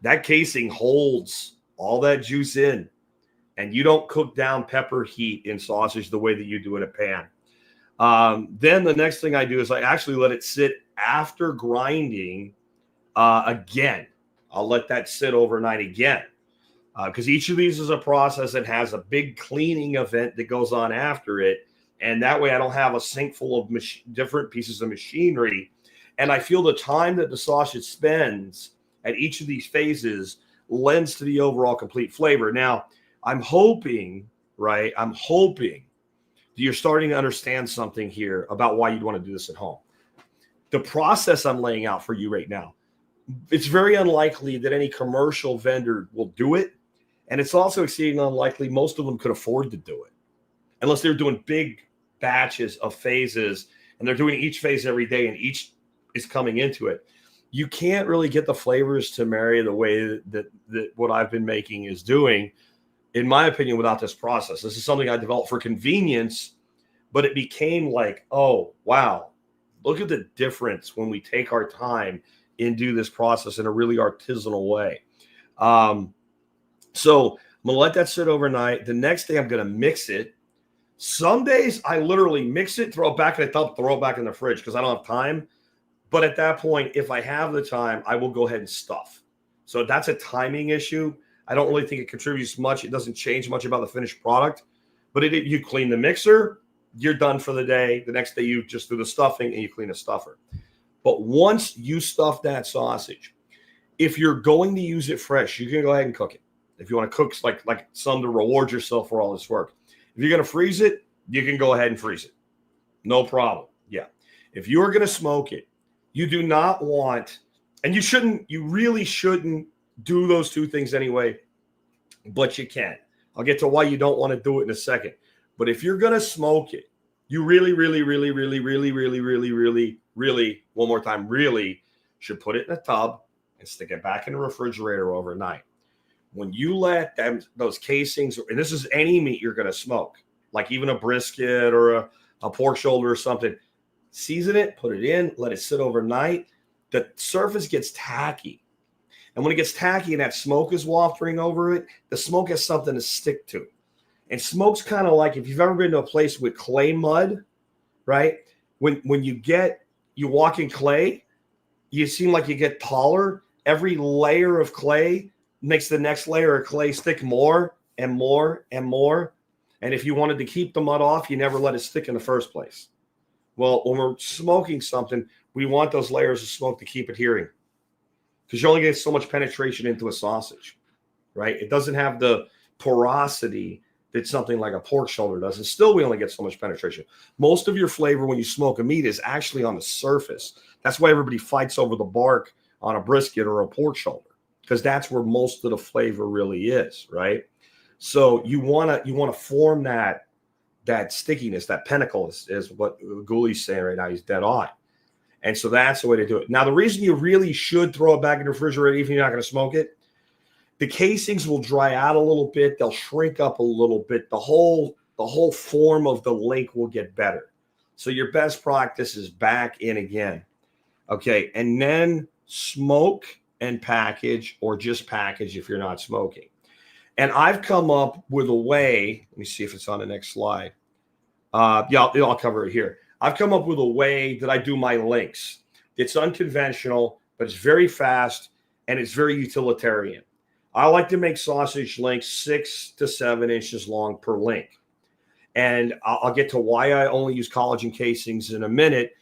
that casing holds all that juice in, and you don't cook down pepper heat in sausage the way that you do in a pan. Then the next thing I do is I actually let it sit after grinding again. I'll let that sit overnight again. Because each of these is a process that has a big cleaning event that goes on after it. And that way I don't have a sink full of different pieces of machinery. And I feel the time that the sausage spends at each of these phases lends to the overall complete flavor. Now, I'm hoping that you're starting to understand something here about why you'd want to do this at home. The process I'm laying out for you right now, it's very unlikely that any commercial vendor will do it. And it's also exceedingly unlikely most of them could afford to do it unless they're doing big batches of phases and they're doing each phase every day and each is coming into it. You can't really get the flavors to marry the way that what I've been making is doing, in my opinion, without this process. This is something I developed for convenience, but it became like, oh, wow, look at the difference when we take our time and do this process in a really artisanal way. So I'm going to let that sit overnight. The next day, I'm going to mix it. Some days, I literally mix it, throw it back in the tub, throw it back in the fridge because I don't have time. But at that point, if I have the time, I will go ahead and stuff. So that's a timing issue. I don't really think it contributes much. It doesn't change much about the finished product. But you clean the mixer, you're done for the day. The next day, you just do the stuffing and you clean the stuffer. But once you stuff that sausage, if you're going to use it fresh, you can go ahead and cook it. If you want to cook like some to reward yourself for all this work. If you're going to freeze it, you can go ahead and freeze it. No problem. Yeah. If you're going to smoke it, you do not want, and you really shouldn't do those two things anyway, but you can. I'll get to why you don't want to do it in a second. But if you're going to smoke it, you really, one more time, really should put it in a tub and stick it back in the refrigerator overnight. When you let those casings, and this is any meat you're going to smoke, like even a brisket or a pork shoulder or something, season it, put it in, let it sit overnight. The surface gets tacky. And when it gets tacky and that smoke is wafting over it, the smoke has something to stick to. And smoke's kind of like, if you've ever been to a place with clay mud, right? When you walk in clay, you seem like you get taller. Every layer of clay makes the next layer of clay stick more and more and more. And if you wanted to keep the mud off, you never let it stick in the first place. Well, when we're smoking something, we want those layers of smoke to keep adhering because you only get so much penetration into a sausage, right? It doesn't have the porosity that something like a pork shoulder does. And still, we only get so much penetration. Most of your flavor when you smoke a meat is actually on the surface. That's why everybody fights over the bark on a brisket or a pork shoulder, because that's where most of the flavor really is, right? So you want to form that stickiness, that pinnacle is what Ghouli's saying right now. He's dead on. And so that's the way to do it. Now, the reason you really should throw it back in the refrigerator, even if you're not going to smoke it, the casings will dry out a little bit. They'll shrink up a little bit. The whole form of the link will get better. So your best practice is back in again. Okay. And then smoke and package, or just package if you're not smoking. And I've come up with a way. Let me see if it's on the next slide. I'll cover it here. I've come up with a way that I do my links. It's unconventional, but it's very fast and it's very utilitarian. I like to make sausage links 6 to 7 inches long per link. And I'll get to why I only use collagen casings in a minute.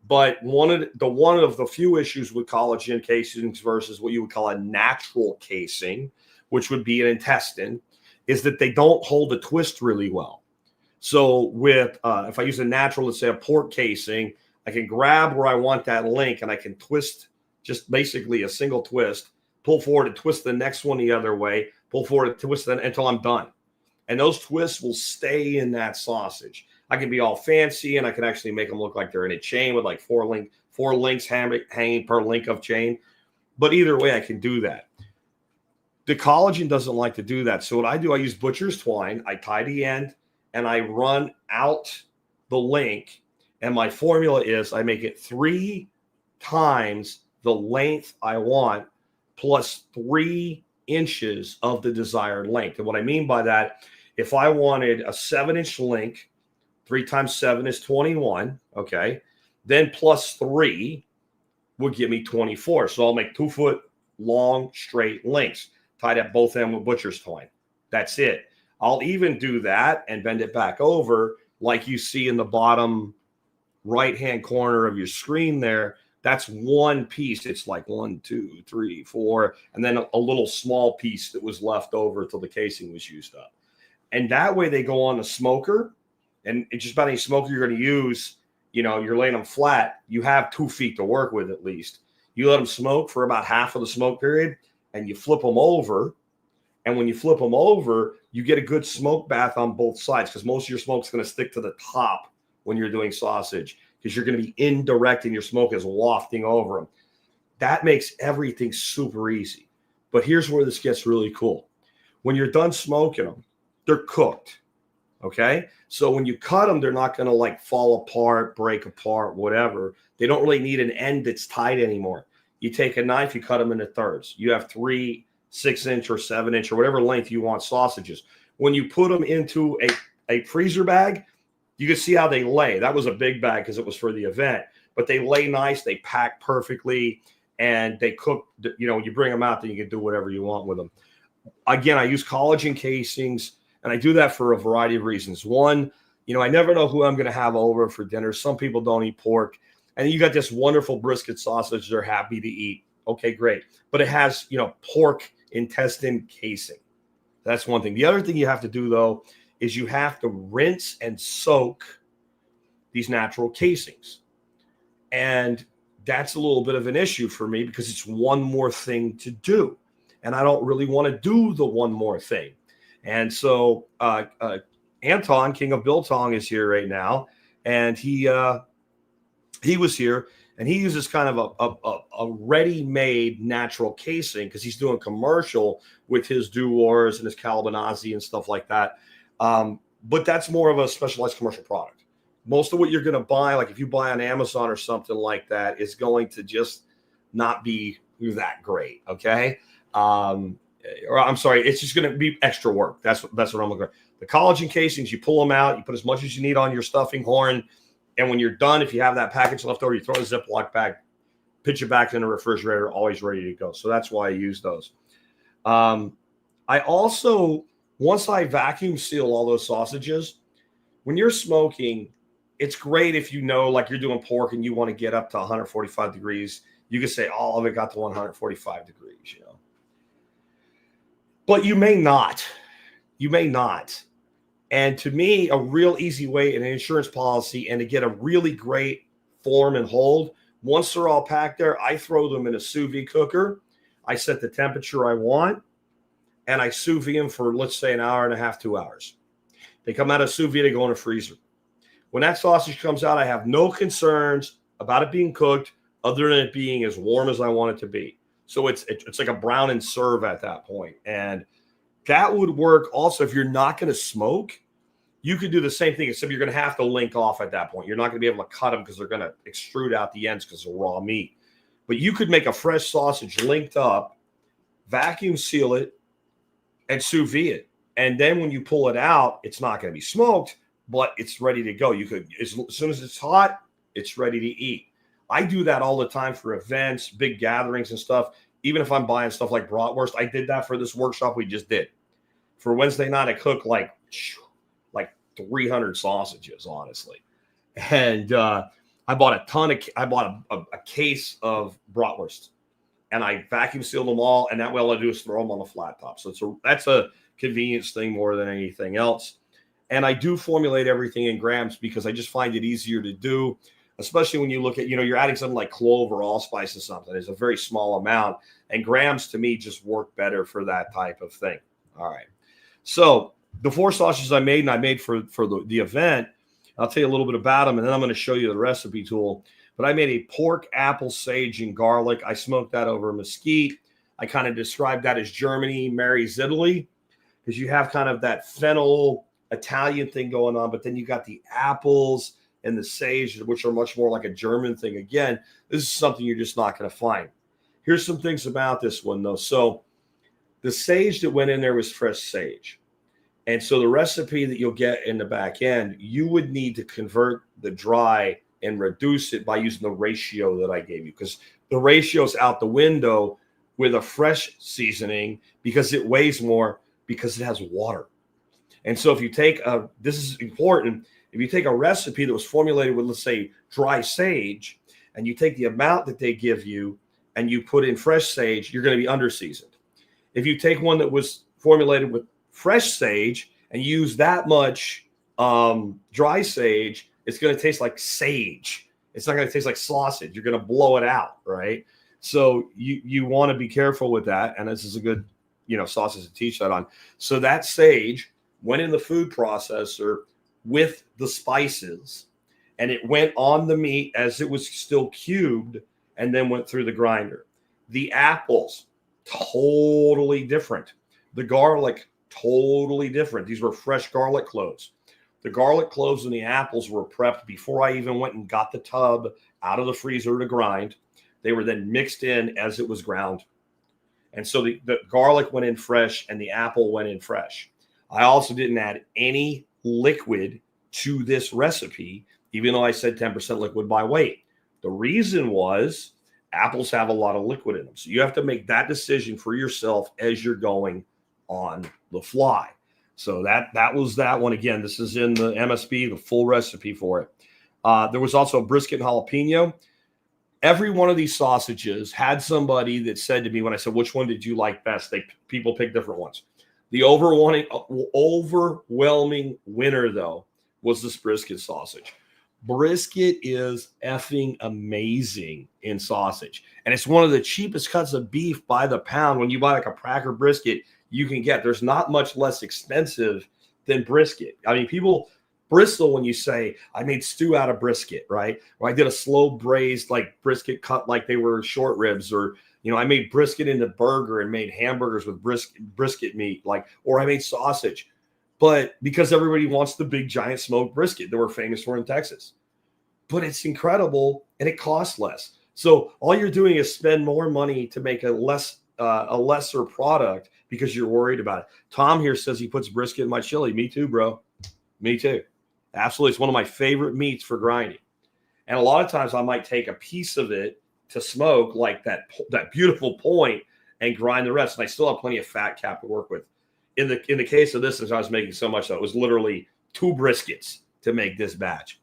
But one of the few issues with collagen casings versus what you would call a natural casing, which would be an intestine, is that they don't hold a twist really well. So with if I use a natural, let's say a pork casing, I can grab where I want that link and I can twist, just basically a single twist, pull forward and twist the next one the other way, pull forward and twist it until I'm done. And those twists will stay in that sausage. I can be all fancy and I can actually make them look like they're in a chain with like four links hanging per link of chain. But either way, I can do that. The collagen doesn't like to do that. So what I do, I use butcher's twine. I tie the end and I run out the link. And my formula is I make it 3 times the length I want plus 3 inches of the desired length. And what I mean by that, if I wanted a 7-inch link, 3 times 7 is 21. Okay. Then plus 3 would give me 24. So I'll make 2 foot long, straight links tied at both ends with butcher's twine. That's it. I'll even do that and bend it back over like you see in the bottom right-hand corner of your screen there. That's one piece. It's like 1, 2, 3, 4, and then a little small piece that was left over till the casing was used up. And that way they go on the smoker, and just about any smoker you're going to use, you're laying them flat, you have 2 feet to work with at least. You let them smoke for about half of the smoke period, and you flip them over. And when you flip them over, you get a good smoke bath on both sides, because most of your smoke is going to stick to the top when you're doing sausage, because you're going to be indirect and your smoke is wafting over them. That makes everything super easy. But here's where this gets really cool. When you're done smoking them, they're cooked. Okay? So when you cut them, they're not going to like fall apart, break apart, whatever. They don't really need an end that's tight anymore. You take a knife, you cut them into thirds. You have 3 6-inch or 7-inch or whatever length you want sausages. When you put them into a freezer bag, you can see how they lay. That was a big bag because it was for the event, but they lay nice. They pack perfectly, and they cook. You bring them out, then you can do whatever you want with them. Again, I use collagen casings, and I do that for a variety of reasons. One, I never know who I'm going to have over for dinner. Some people don't eat pork, and you got this wonderful brisket sausage they're happy to eat. Okay, great. But it has, pork intestine casing. That's one thing. The other thing you have to do, though, is you have to rinse and soak these natural casings. And that's a little bit of an issue for me because it's one more thing to do. And I don't really want to do the one more thing. And so Anton, King of Biltong, is here right now. And he was here. And he uses kind of a ready-made natural casing because he's doing commercial with his Duors and his Calabanazi and stuff like that. But that's more of a specialized commercial product. Most of what you're going to buy, like if you buy on Amazon or something like that, is going to just not be that great. Okay. Or I'm sorry, it's just going to be extra work. That's what I'm looking at. The collagen casings, you pull them out, you put as much as you need on your stuffing horn. And when you're done, if you have that package left over, you throw a Ziploc bag, pitch it back in the refrigerator, always ready to go. So that's why I use those. I also, once I vacuum seal all those sausages, when you're smoking, it's great if like you're doing pork and you want to get up to 145 degrees. You can say, all of it got to 145 degrees, But you may not. You may not. And to me, a real easy way in an insurance policy and to get a really great form and hold, once they're all packed there, I throw them in a sous vide cooker. I set the temperature I want, and I sous vide them for, let's say, an hour and a half, 2 hours. They come out of sous vide, they go in a freezer. When that sausage comes out, I have no concerns about it being cooked other than it being as warm as I want it to be. So it's like a brown and serve at that point. And that would work also if you're not going to smoke. You could do the same thing, except you're going to have to link off at that point. You're not going to be able to cut them because they're going to extrude out the ends because of raw meat. But you could make a fresh sausage linked up, vacuum seal it, and sous vide it. And then when you pull it out, it's not going to be smoked, but it's ready to go. You could, as soon as it's hot, it's ready to eat. I do that all the time for events, big gatherings and stuff. Even if I'm buying stuff like bratwurst, I did that for this workshop we just did. For Wednesday night, I cooked like 300 sausages, honestly. And I bought a case of bratwurst, and I vacuum sealed them all. And that way, all I do is throw them on the flat top. So that's a convenience thing more than anything else. And I do formulate everything in grams because I just find it easier to do, especially when you look at, you're adding something like clove or allspice or something. It's a very small amount, and grams to me just work better for that type of thing. All right. So the 4 sausages I made for the event, I'll tell you a little bit about them, and then I'm going to show you the recipe tool. But I made a pork, apple, sage, and garlic. I smoked that over mesquite. I kind of described that as Germany marries Italy, because you have kind of that fennel Italian thing going on, but then you got the apples and the sage, which are much more like a German thing. Again, this is something you're just not going to find. Here's some things about this one, though. So the sage that went in there was fresh sage. And so the recipe that you'll get in the back end, you would need to convert the dry and reduce it by using the ratio that I gave you, because the ratio's out the window with a fresh seasoning because it weighs more because it has water. And so if you take this is important, if you take a recipe that was formulated with, let's say, dry sage, and you take the amount that they give you and you put in fresh sage, you're going to be under-seasoned. If you take one that was formulated with fresh sage and use that much dry sage, it's going to taste like sage. It's not going to taste like sausage. You're going to blow it out, right? So you want to be careful with that. And this is a good, sausage to teach that on. So that sage went in the food processor with the spices, and it went on the meat as it was still cubed and then went through the grinder. The apples, totally different. The garlic, totally different. These were fresh garlic cloves. The garlic cloves and the apples were prepped before I even went and got the tub out of the freezer to grind. They were then mixed in as it was ground. And so the garlic went in fresh and the apple went in fresh. I also didn't add any liquid to this recipe, even though I said 10% liquid by weight. The reason was apples have a lot of liquid in them. So you have to make that decision for yourself as you're going on the fly. So that was that one. Again, this is in the MSB, the full recipe for it. There was also brisket and jalapeno. Every one of these sausages had somebody that said to me when I said, which one did you like best? People pick different ones. The overwhelming winner, though, was this brisket sausage. Brisket is effing amazing in sausage. And it's one of the cheapest cuts of beef by the pound. When you buy like a Pracker brisket, you can get. There's not much less expensive than brisket. I mean, people bristle when you say, I made stew out of brisket, right? Or I did a slow braised like brisket cut like they were short ribs, or I made brisket into burger and made hamburgers with brisket meat, or I made sausage. But because everybody wants the big giant smoked brisket that we're famous for in Texas. But it's incredible and it costs less. So all you're doing is spend more money to make a lesser product because you're worried about it. Tom here says he puts brisket in my chili. Me too, bro. Me too. Absolutely. It's one of my favorite meats for grinding. And a lot of times I might take a piece of it to smoke, like that beautiful point, and grind the rest. And I still have plenty of fat cap to work with. In the case of this, as I was making so much, that it was literally 2 briskets to make this batch.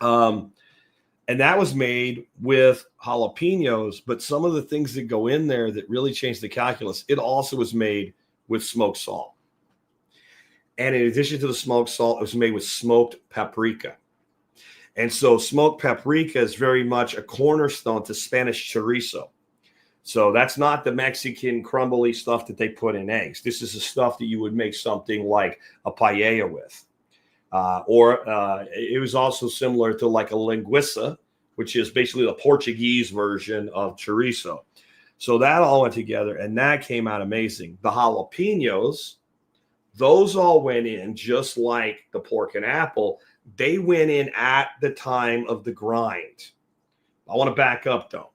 And that was made with jalapenos, but some of the things that go in there that really change the calculus, it also was made with smoked salt. And in addition to the smoked salt, it was made with smoked paprika. And so smoked paprika is very much a cornerstone to Spanish chorizo. So that's not the Mexican crumbly stuff that they put in eggs. This is the stuff that you would make something like a paella with. It was also similar to like a linguiça, which is basically the Portuguese version of chorizo. So that all went together, and that came out amazing. The jalapenos, those all went in just like the pork and apple. They went in at the time of the grind. I want to back up, though.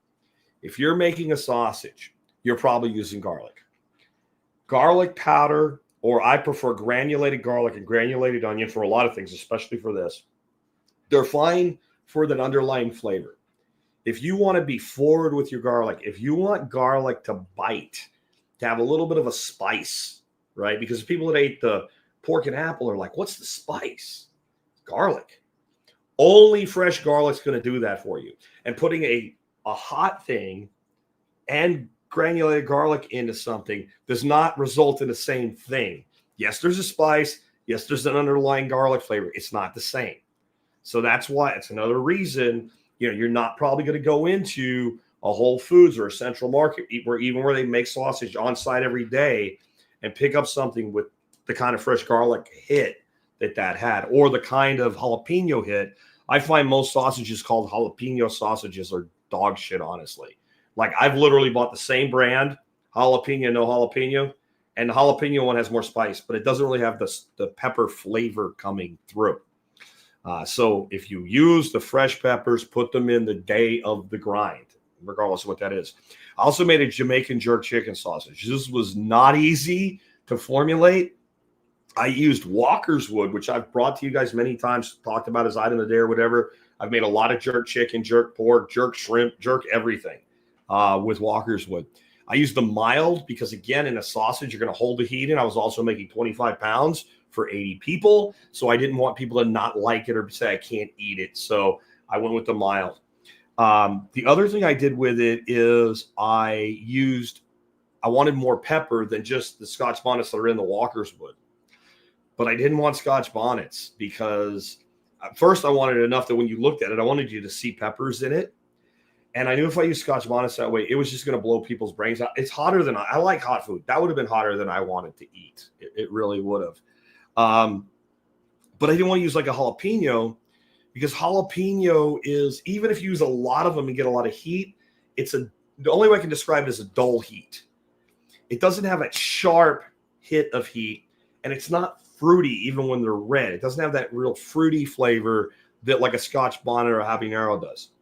If you're making a sausage, you're probably using garlic. Garlic powder, or I prefer granulated garlic and granulated onion for a lot of things, especially for this. They're fine for that underlying flavor. If you want to be forward with your garlic, if you want garlic to bite, to have a little bit of a spice, right? Because people that ate the pork and apple are like, what's the spice? Garlic. Only fresh garlic's going to do that for you. And putting a hot thing and granulated garlic into something does not result in the same thing. Yes, there's a spice. Yes, there's an underlying garlic flavor. It's not the same. So that's why it's another reason, you're not probably going to go into a Whole Foods or a Central Market where they make sausage on site every day and pick up something with the kind of fresh garlic hit that had, or the kind of jalapeno hit. I find most sausages called jalapeno sausages are dog shit, honestly. Like, I've literally bought the same brand, jalapeno, no jalapeno, and the jalapeno one has more spice, but it doesn't really have the pepper flavor coming through. So if you use the fresh peppers, put them in the day of the grind, regardless of what that is. I also made a Jamaican jerk chicken sausage. This was not easy to formulate. I used Walker's wood, which I've brought to you guys many times, talked about as item of the day or whatever. I've made a lot of jerk chicken, jerk pork, jerk shrimp, jerk everything with Walker's wood. I used the mild because, again, in a sausage, you're going to hold the heat in. I was also making 25 pounds for 80 people. So I didn't want people to not like it or say I can't eat it. So I went with the mild. The other thing I did with it is I wanted more pepper than just the Scotch bonnets that are in the Walker's wood. But I didn't want Scotch bonnets because at first I wanted enough that when you looked at it, I wanted you to see peppers in it. And I knew if I used Scotch bonnets that way, it was just going to blow people's brains out. It's hotter than I like hot food. That would have been hotter than I wanted to eat. It really would have. But I didn't want to use like a jalapeno because jalapeno is, even if you use a lot of them and get a lot of heat, the only way I can describe it is a dull heat. It doesn't have a sharp hit of heat, and it's not fruity even when they're red. It doesn't have that real fruity flavor that like a Scotch bonnet or a habanero does.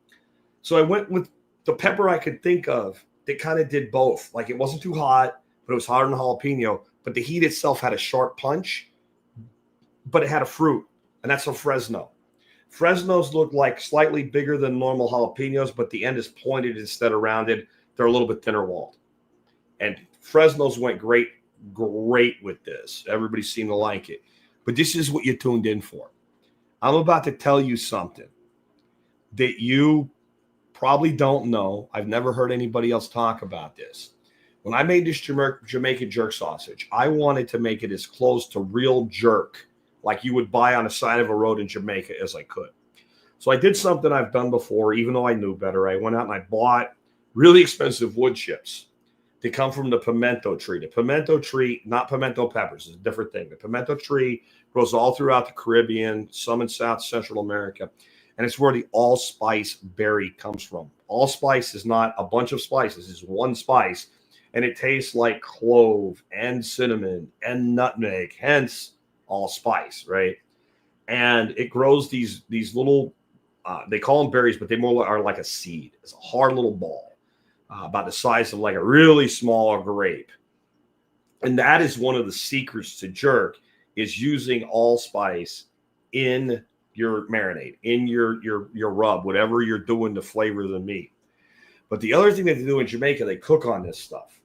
So I went with the pepper I could think of that kind of did both. Like it wasn't too hot, but it was hotter than jalapeno. But the heat itself had a sharp punch, but it had a fruit, and that's a Fresno. Fresnos look like slightly bigger than normal jalapenos, but the end is pointed instead of rounded. They're a little bit thinner walled. And Fresnos went great with this. Everybody seemed to like it. But this is what you tuned in for. I'm about to tell you something that you probably don't know. I've never heard anybody else talk about this. When I made this Jamaican jerk sausage, I wanted to make it as close to real jerk like you would buy on the side of a road in Jamaica as I could. So I did something I've done before, even though I knew better. I went out and I bought really expensive wood chips. They come from the pimento tree. The pimento tree, not pimento peppers, is a different thing. The pimento tree grows all throughout the Caribbean, some in South Central America. And it's where the allspice berry comes from. Allspice is not a bunch of spices. It's one spice. And it tastes like clove and cinnamon and nutmeg, hence allspice, right? And it grows these little, they call them berries, but they more are like a seed. It's a hard little ball, about the size of like a really small grape. And that is one of the secrets to jerk, is using allspice in your marinade, in your rub, whatever you're doing to flavor the meat. But the other thing that they do in Jamaica, they cook on this stuff.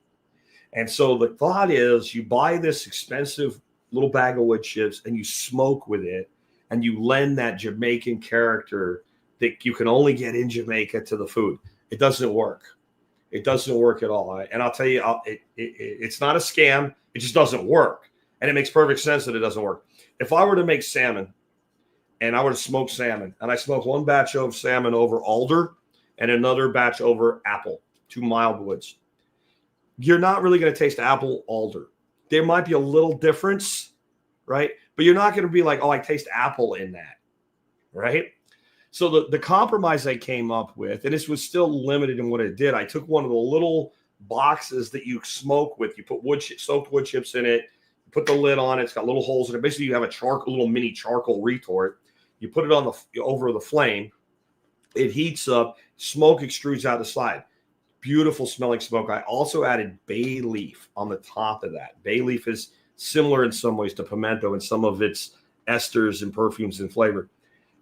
And so the thought is you buy this expensive little bag of wood chips and you smoke with it, and you lend that Jamaican character that you can only get in Jamaica to the food. It doesn't work. It doesn't work at all. And I'll tell you, it's not a scam. It just doesn't work. And it makes perfect sense that it doesn't work. If I were to make salmon and I were to smoke salmon, and I smoke one batch of salmon over alder and another batch over apple, 2 mild woods, you're not really going to taste apple alder. There might be a little difference, right? But you're not going to be like, oh, I taste apple in that, right? So the compromise I came up with, and this was still limited in what it did, I took one of the little boxes that you smoke with. You put soaked wood chips in it. You put the lid on it. It's got little holes in it. Basically, you have a little mini charcoal retort. You put it on over the flame. It heats up. Smoke extrudes out the side. Beautiful smelling smoke. I also added bay leaf on the top of that. Bay leaf is similar in some ways to pimento in some of its esters and perfumes and flavor.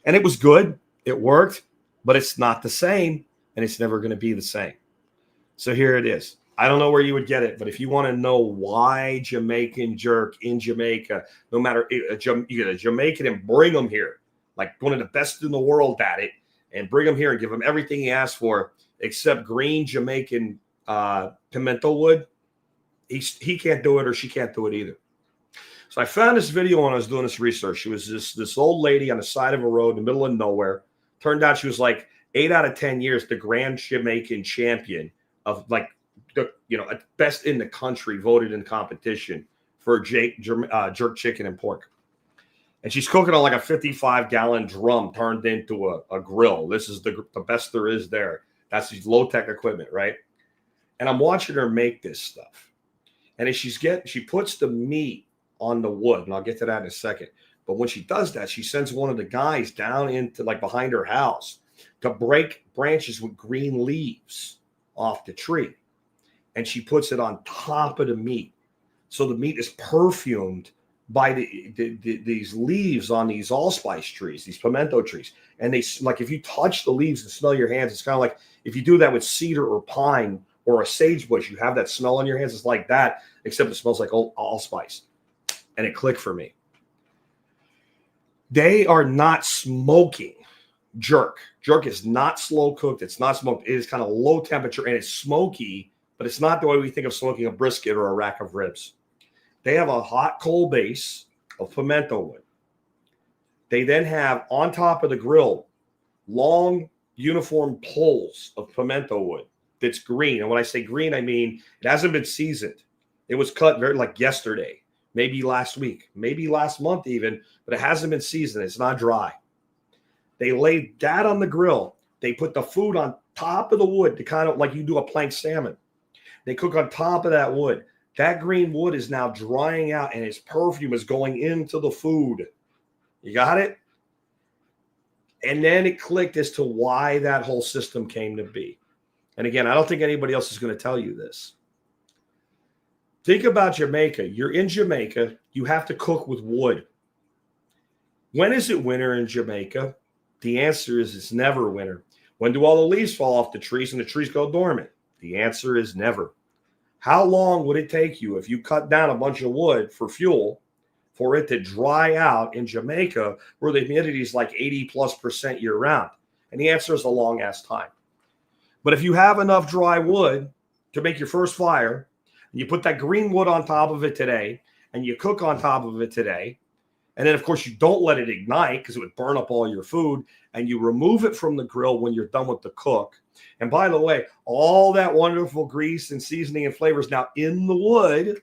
And it was good. It worked, but it's not the same, and it's never going to be the same. So here it is. I don't know where you would get it, but if you want to know why Jamaican jerk in Jamaica, no matter, you get a Jamaican and bring them here, like one of the best in the world at it, and bring him here and give him everything he asked for, except green Jamaican pimento wood. He can't do it, or she can't do it either. So I found this video when I was doing this research. She was this old lady on the side of a road in the middle of nowhere. Turned out she was like 8 out of 10 years the Grand Jamaican champion of like the best in the country, voted in competition for jerk chicken and pork. And she's cooking on like a 55-gallon drum turned into a grill. This is the best there is there. That's these low-tech equipment, right? And I'm watching her make this stuff. And as she puts the meat on the wood, and I'll get to that in a second. But when she does that, she sends one of the guys down into like behind her house to break branches with green leaves off the tree. And she puts it on top of the meat. So the meat is perfumed by these leaves on these allspice trees, these pimento trees. And they, like, if you touch the leaves and smell your hands, it's kind of like if you do that with cedar or pine or a sagebush. You have that smell on your hands. It's like that, except it smells like allspice. And it clicked for me. They are not smoking jerk. Jerk is not slow cooked. It's not smoked. It is kind of low temperature and it's smoky, but it's not the way we think of smoking a brisket or a rack of ribs. They have a hot coal base of pimento wood. They then have on top of the grill long uniform poles of pimento wood that's green. And when I say green, I mean it hasn't been seasoned. It was cut very like yesterday, maybe last week, maybe last month even, but it hasn't been seasoned. It's not dry. They laid that on the grill. They put the food on top of the wood to kind of like you do a planked salmon. They cook on top of that wood. That green wood is now drying out and its perfume is going into the food. You got it? And then it clicked as to why that whole system came to be. And again, I don't think anybody else is going to tell you this. Think about Jamaica. You're in Jamaica. You have to cook with wood. When is it winter in Jamaica? The answer is it's never winter. When do all the leaves fall off the trees and the trees go dormant? The answer is never. How long would it take you if you cut down a bunch of wood for fuel for it to dry out in Jamaica where the humidity is like 80+% year round? And the answer is a long ass time. But if you have enough dry wood to make your first fire, and you put that green wood on top of it today, and you cook on top of it today, and then, of course, you don't let it ignite because it would burn up all your food, and you remove it from the grill when you're done with the cook. And by the way, all that wonderful grease and seasoning and flavors now in the wood.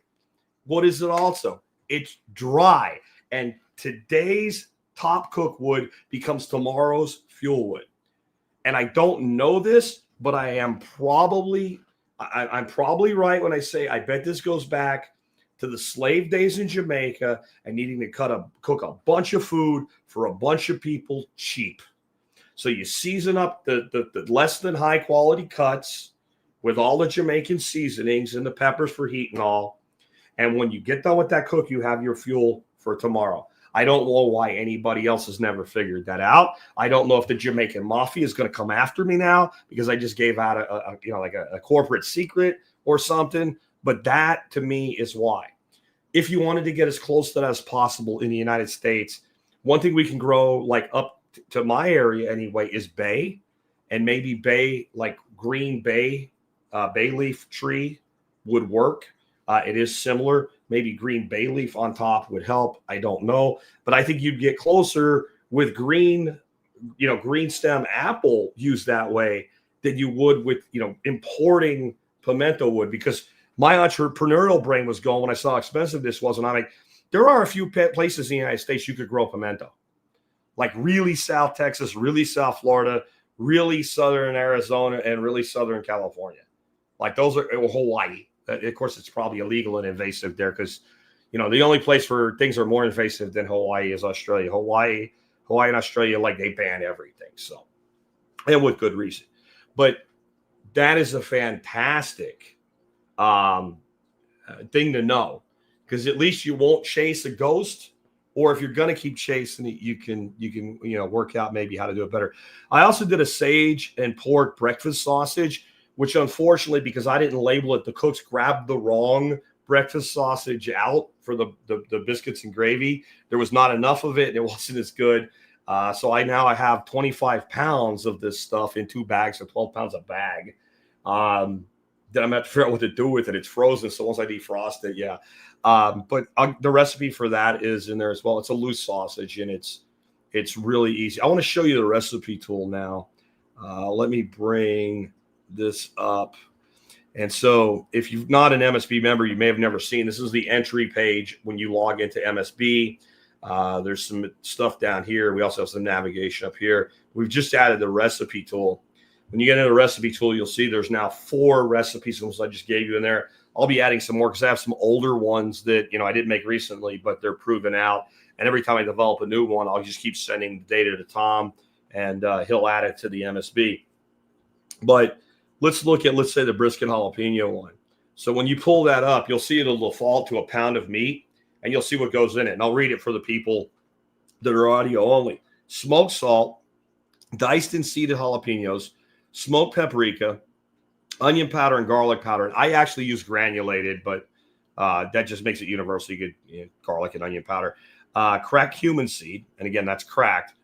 What is it also? It's dry. And today's top cook wood becomes tomorrow's fuel wood. And I don't know this, but I'm probably right when I say I bet this goes back to the slave days in Jamaica and needing to cook a bunch of food for a bunch of people cheap. So you season up the less than high quality cuts with all the Jamaican seasonings and the peppers for heat and all. And when you get done with that cook, you have your fuel for tomorrow. I don't know why anybody else has never figured that out. I don't know if the Jamaican mafia is going to come after me now because I just gave out a corporate secret or something. But that to me is why. If you wanted to get as close to that as possible in the United States, one thing we can grow like up to my area anyway is bay, and maybe bay, like green bay, bay leaf tree would work. It is similar. Maybe green bay leaf on top would help. I don't know. But I think you'd get closer with green stem apple used that way than you would with, importing pimento wood, because my entrepreneurial brain was going when I saw how expensive this was. And I'm like, there are a few places in the United States you could grow pimento. Like really South Texas, really South Florida, really Southern Arizona, and really Southern California. Like those are Hawaii. Of course, it's probably illegal and invasive there because, the only place where things are more invasive than Hawaii is Australia. Hawaii and Australia, like they ban everything. So, and with good reason. But that is a fantastic thing to know, because at least you won't chase a ghost, or if you're going to keep chasing it, you can work out maybe how to do it better. I also did a sage and pork breakfast sausage, which unfortunately, because I didn't label it, the cooks grabbed the wrong breakfast sausage out for the biscuits and gravy. There was not enough of it, and it wasn't as good. So I have 25 pounds of this stuff in 2 bags, so 12 pounds a bag. Then I'm going to have to figure out what to do with it. It's frozen, so once I defrost it, yeah. But the recipe for that is in there as well. It's a loose sausage, and it's really easy. I want to show you the recipe tool now. Let me bring this up. And so if you're not an MSB member, you may have never seen, this is the entry page when you log into MSB. There's some stuff down here. We also have some navigation up here. We've just added the recipe tool. When you get into the recipe tool, you'll see there's now 4 recipes I just gave you in there. I'll be adding some more because I have some older ones that, I didn't make recently, but they're proven out. And every time I develop a new one, I'll just keep sending the data to Tom, and he'll add it to the MSB. But let's look at, let's say, the brisket jalapeno one. So when you pull that up, you'll see it'll default to a pound of meat, and you'll see what goes in it. And I'll read it for the people that are audio only. Smoked salt, diced and seeded jalapenos, smoked paprika, onion powder and garlic powder. And I actually use granulated, but that just makes it universally good, garlic and onion powder. Cracked cumin seed, and again, that's cracked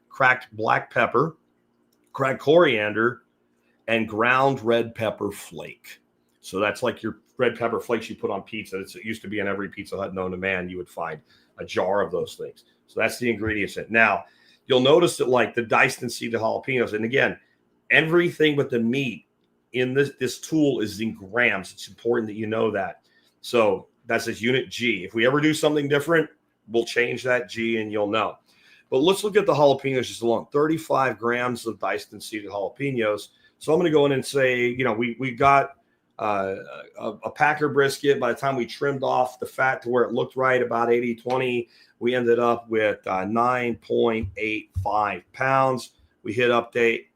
black pepper, cracked coriander, and ground red pepper flake. So that's like your red pepper flakes you put on pizza. It used to be in every Pizza Hut known to man. You would find a jar of those things. So that's the ingredients. Now, you'll notice that like the diced and seeded jalapenos, and again, everything but the meat in this tool is in grams. It's important that you know that. So that's this unit G. If we ever do something different, we'll change that G and you'll know. But let's look at the jalapenos just alone. 35 grams of diced and seeded jalapenos. So I'm going to go in and say, we got a Packer brisket. By the time we trimmed off the fat to where it looked right, about 80-20, we ended up with 9.85 pounds. We hit update.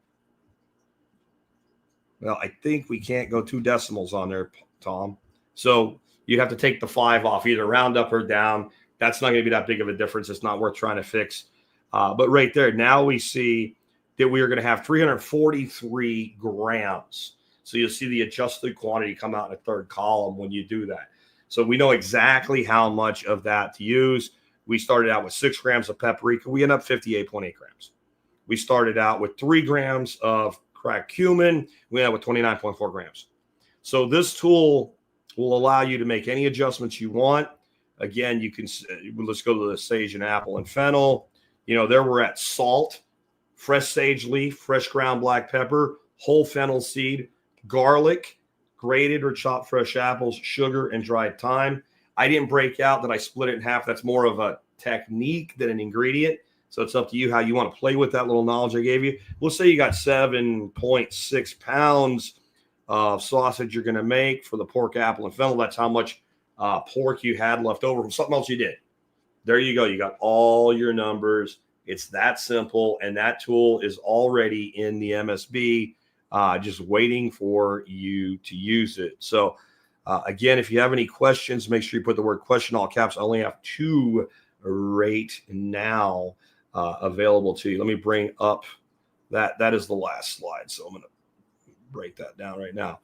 Well, I think we can't go 2 decimals on there, Tom. So you'd have to take the 5 off, either round up or down. That's not going to be that big of a difference. It's not worth trying to fix. But right there, now we see that we are going to have 343 grams. So you'll see the adjusted quantity come out in the third column when you do that. So we know exactly how much of that to use. We started out with 6 grams of paprika. We end up 58.8 grams. We started out with 3 grams of cracked cumin. We end up with 29.4 grams. So this tool will allow you to make any adjustments you want. Again, you can, let's go to the sage and apple and fennel. There we're at salt, fresh sage leaf, fresh ground black pepper, whole fennel seed, garlic, grated or chopped fresh apples, sugar, and dried thyme. I didn't break out that I split it in half. That's more of a technique than an ingredient. So it's up to you how you want to play with that little knowledge I gave you. Let's say you got 7.6 pounds of sausage you're going to make for the pork, apple, and fennel. That's how much pork you had left over from something else you did. There you go. You got all your numbers. It's that simple. And that tool is already in the MSB, just waiting for you to use it. So again, if you have any questions, make sure you put the word question all caps. I only have 2 right now available to you. Let me bring up that is the last slide. So I'm going to break that down right now.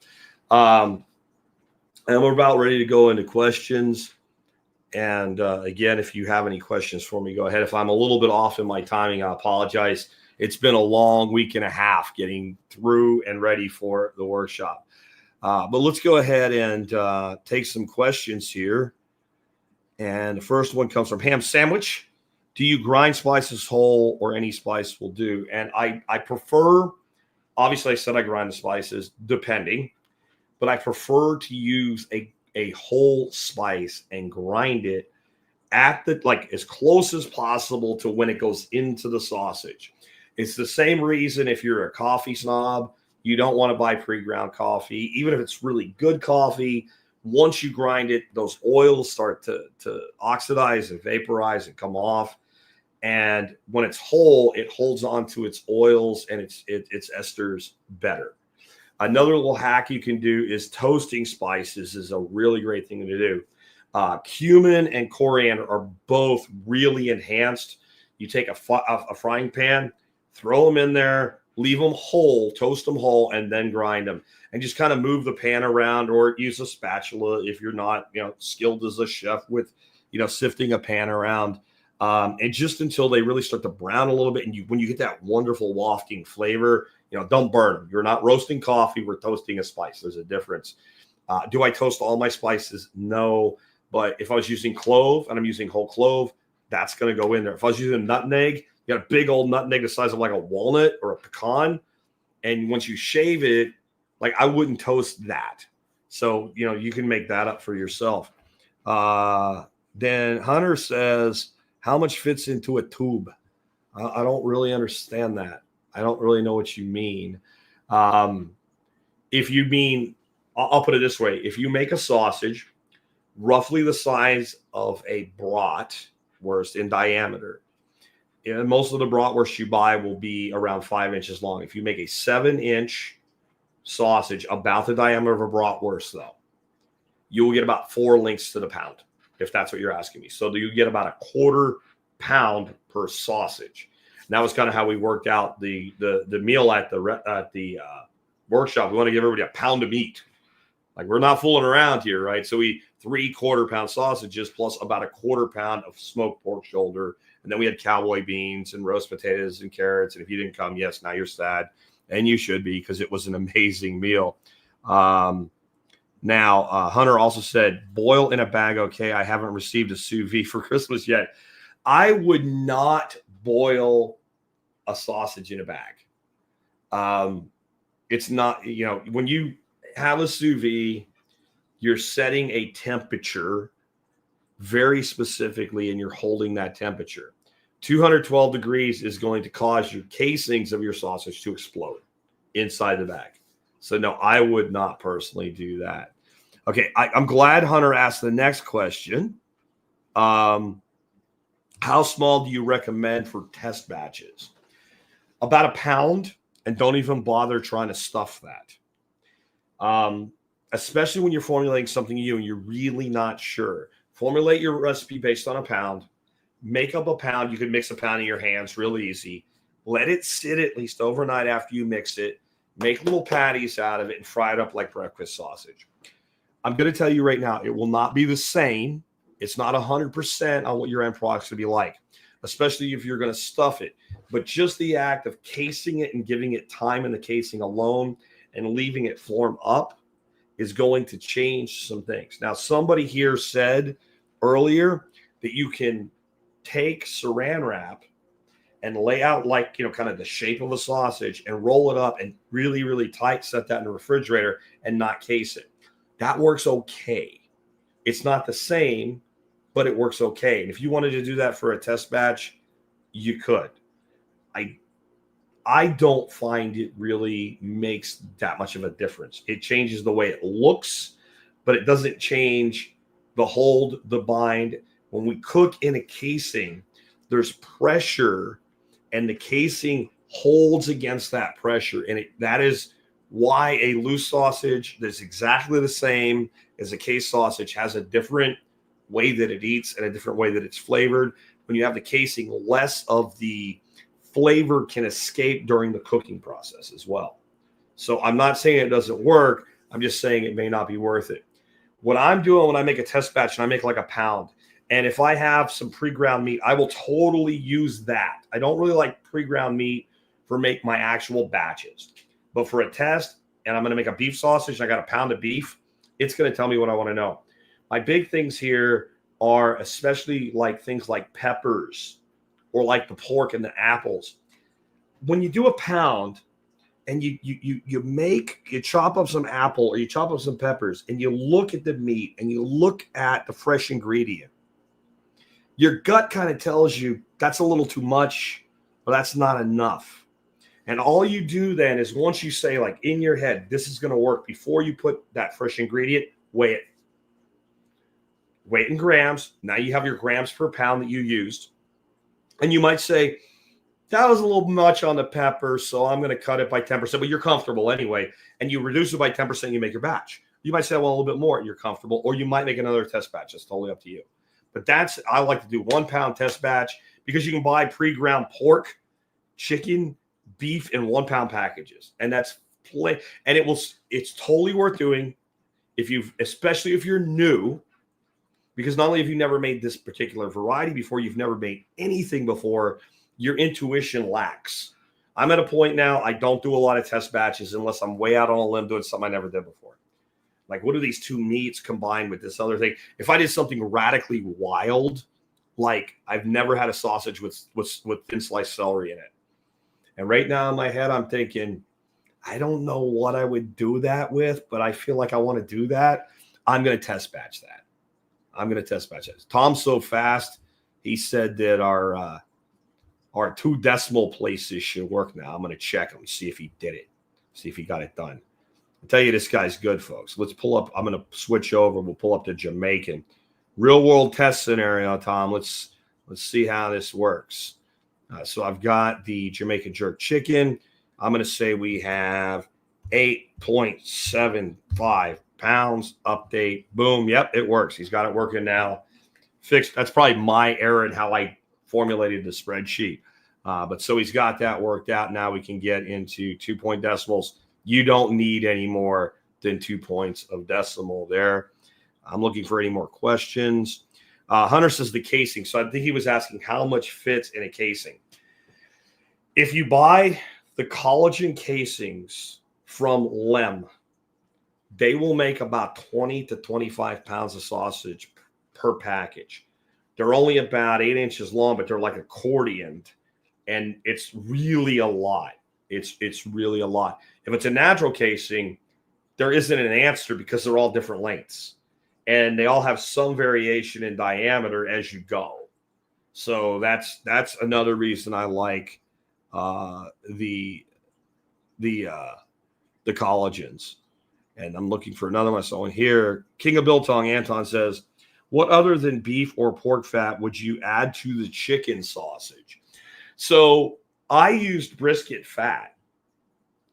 And we're about ready to go into questions. And again, if you have any questions for me, go ahead. If I'm a little bit off in my timing, I apologize. It's been a long week and a half getting through and ready for the workshop. But let's go ahead and take some questions here. And the first one comes from Ham Sandwich. Do you grind spices whole, or any spice will do? And I prefer, obviously I said I grind the spices depending, but I prefer to use a whole spice and grind it at the, like, as close as possible to when it goes into the sausage. It's the same reason if you're a coffee snob, you don't want to buy pre-ground coffee. Even if it's really good coffee, once you grind it, those oils start to oxidize and vaporize and come off. And when it's whole, it holds on to its oils and its esters better. Another little hack you can do is toasting spices is a really great thing to do. Cumin and coriander are both really enhanced. You take a frying pan, throw them in there, leave them whole, toast them whole, and then grind them. And just kind of move the pan around, or use a spatula if you're not, skilled as a chef with, sifting a pan around. And just until they really start to brown a little bit. And when you get that wonderful wafting flavor, don't burn them. You're not roasting coffee. We're toasting a spice. There's a difference. Do I toast all my spices? No. But if I was using clove and I'm using whole clove, that's going to go in there. If I was using nutmeg, you got a big old nutmeg the size of like a walnut or a pecan. And once you shave it, like, I wouldn't toast that. So, you can make that up for yourself. Then Hunter says, how much fits into a tube? I don't really understand that. I don't really know what you mean. If you mean, I'll put it this way. If you make a sausage roughly the size of a bratwurst in diameter, and most of the bratwurst you buy will be around 5 inches long. If you make a 7-inch sausage about the diameter of a bratwurst, though, you will get about 4 links to the pound, if that's what you're asking me. So you get about a 1/4 pound per sausage. And that was kind of how we worked out the meal at the workshop, we want to give everybody a pound of meat. Like, we're not fooling around here, right? So we 3/4 pound sausages plus about a 1/4 pound of smoked pork shoulder. And then we had cowboy beans and roast potatoes and carrots. And if you didn't come, yes, now you're sad. And you should be, because it was an amazing meal. Now, Hunter also said, boil in a bag, okay? I haven't received a sous vide for Christmas yet. I would not boil a sausage in a bag. It's not, when you have a sous vide, you're setting a temperature very specifically, and you're holding that temperature. 212 degrees is going to cause your casings of your sausage to explode inside the bag. So no, I would not personally do that. Okay, I'm glad Hunter asked the next question. How small do you recommend for test batches? About a pound, and don't even bother trying to stuff that. Especially when you're formulating something new and you're really not sure. Formulate your recipe based on a pound. Make up a pound. You can mix a pound in your hands real easy. Let it sit at least overnight after you mix it. Make little patties out of it and fry it up like breakfast sausage. I'm going to tell you right now, it will not be the same. It's not 100% on what your end product's going to be like, especially if you're going to stuff it. But just the act of casing it and giving it time in the casing alone and leaving it form up is going to change some things. Now, somebody here said earlier that you can take saran wrap and lay out like, kind of the shape of a sausage and roll it up and really, really tight, set that in the refrigerator and not case it. That works okay. It's not the same, but it works okay. And if you wanted to do that for a test batch, you could. I don't find it really makes that much of a difference. It changes the way it looks, but it doesn't change the hold, the bind. When we cook in a casing, there's pressure, and the casing holds against that pressure. And that is why a loose sausage that's exactly the same as a case sausage has a different way that it eats and a different way that it's flavored. When you have the casing, less of the flavor can escape during the cooking process as well. So I'm not saying it doesn't work. I'm just saying it may not be worth it. What I'm doing when I make a test batch, and I make like a pound, and if I have some pre-ground meat, I will totally use that. I don't really like pre-ground meat for make my actual batches. But for a test, and I'm going to make a beef sausage, and I got a pound of beef, it's going to tell me what I want to know. My big things here are especially like things like peppers or like the pork and the apples. When you do a pound and you chop up some apple or you chop up some peppers and you look at the meat and you look at the fresh ingredient, your gut kind of tells you that's a little too much, but that's not enough. And all you do then is, once you say, like, in your head, this is going to work, before you put that fresh ingredient, weigh it. Weigh it in grams. Now you have your grams per pound that you used. And you might say, that was a little much on the pepper, so I'm going to cut it by 10%. But you're comfortable anyway. And you reduce it by 10%, and you make your batch. You might say, well, a little bit more, and you're comfortable. Or you might make another test batch. It's totally up to you. But I like to do 1 pound test batch, because you can buy pre-ground pork, chicken, beef in 1 pound packages. And that's it's totally worth doing especially if you're new, because not only have you never made this particular variety before, you've never made anything before, your intuition lacks. I'm at a point now, I don't do a lot of test batches unless I'm way out on a limb doing something I never did before. Like, what are these two meats combined with this other thing? If I did something radically wild, like I've never had a sausage with thin sliced celery in it. And right now in my head, I'm thinking, I don't know what I would do that with, but I feel like I want to do that. I'm going to test batch that. Tom's so fast. He said that our 2 decimal places should work now. I'm going to check him, see if he did it, see if he got it done. I'll tell you, this guy's good, folks. Let's pull up. I'm going to switch over. We'll pull up the Jamaican real world test scenario, Tom. Let's see how this works. So I've got the Jamaican jerk chicken. I'm going to say we have 8.75 pounds. Update. Boom. Yep, it works. He's got it working now. Fixed. That's probably my error in how I formulated the spreadsheet. But so he's got that worked out. Now we can get into 2 point decimals. You don't need any more than 2 points of decimal there. I'm looking for any more questions. Hunter says the casing. So I think he was asking how much fits in a casing. If you buy the collagen casings from Lem, they will make about 20 to 25 pounds of sausage per package. They're only about 8 inches long, but they're like accordioned, and it's really a lot. It's really a lot. If it's a natural casing, there isn't an answer because they're all different lengths, and they all have some variation in diameter as you go. So that's another reason I like the collagens. And I'm looking for another one. So in here, King of Biltong, Anton says, what other than beef or pork fat would you add to the chicken sausage? So I used brisket fat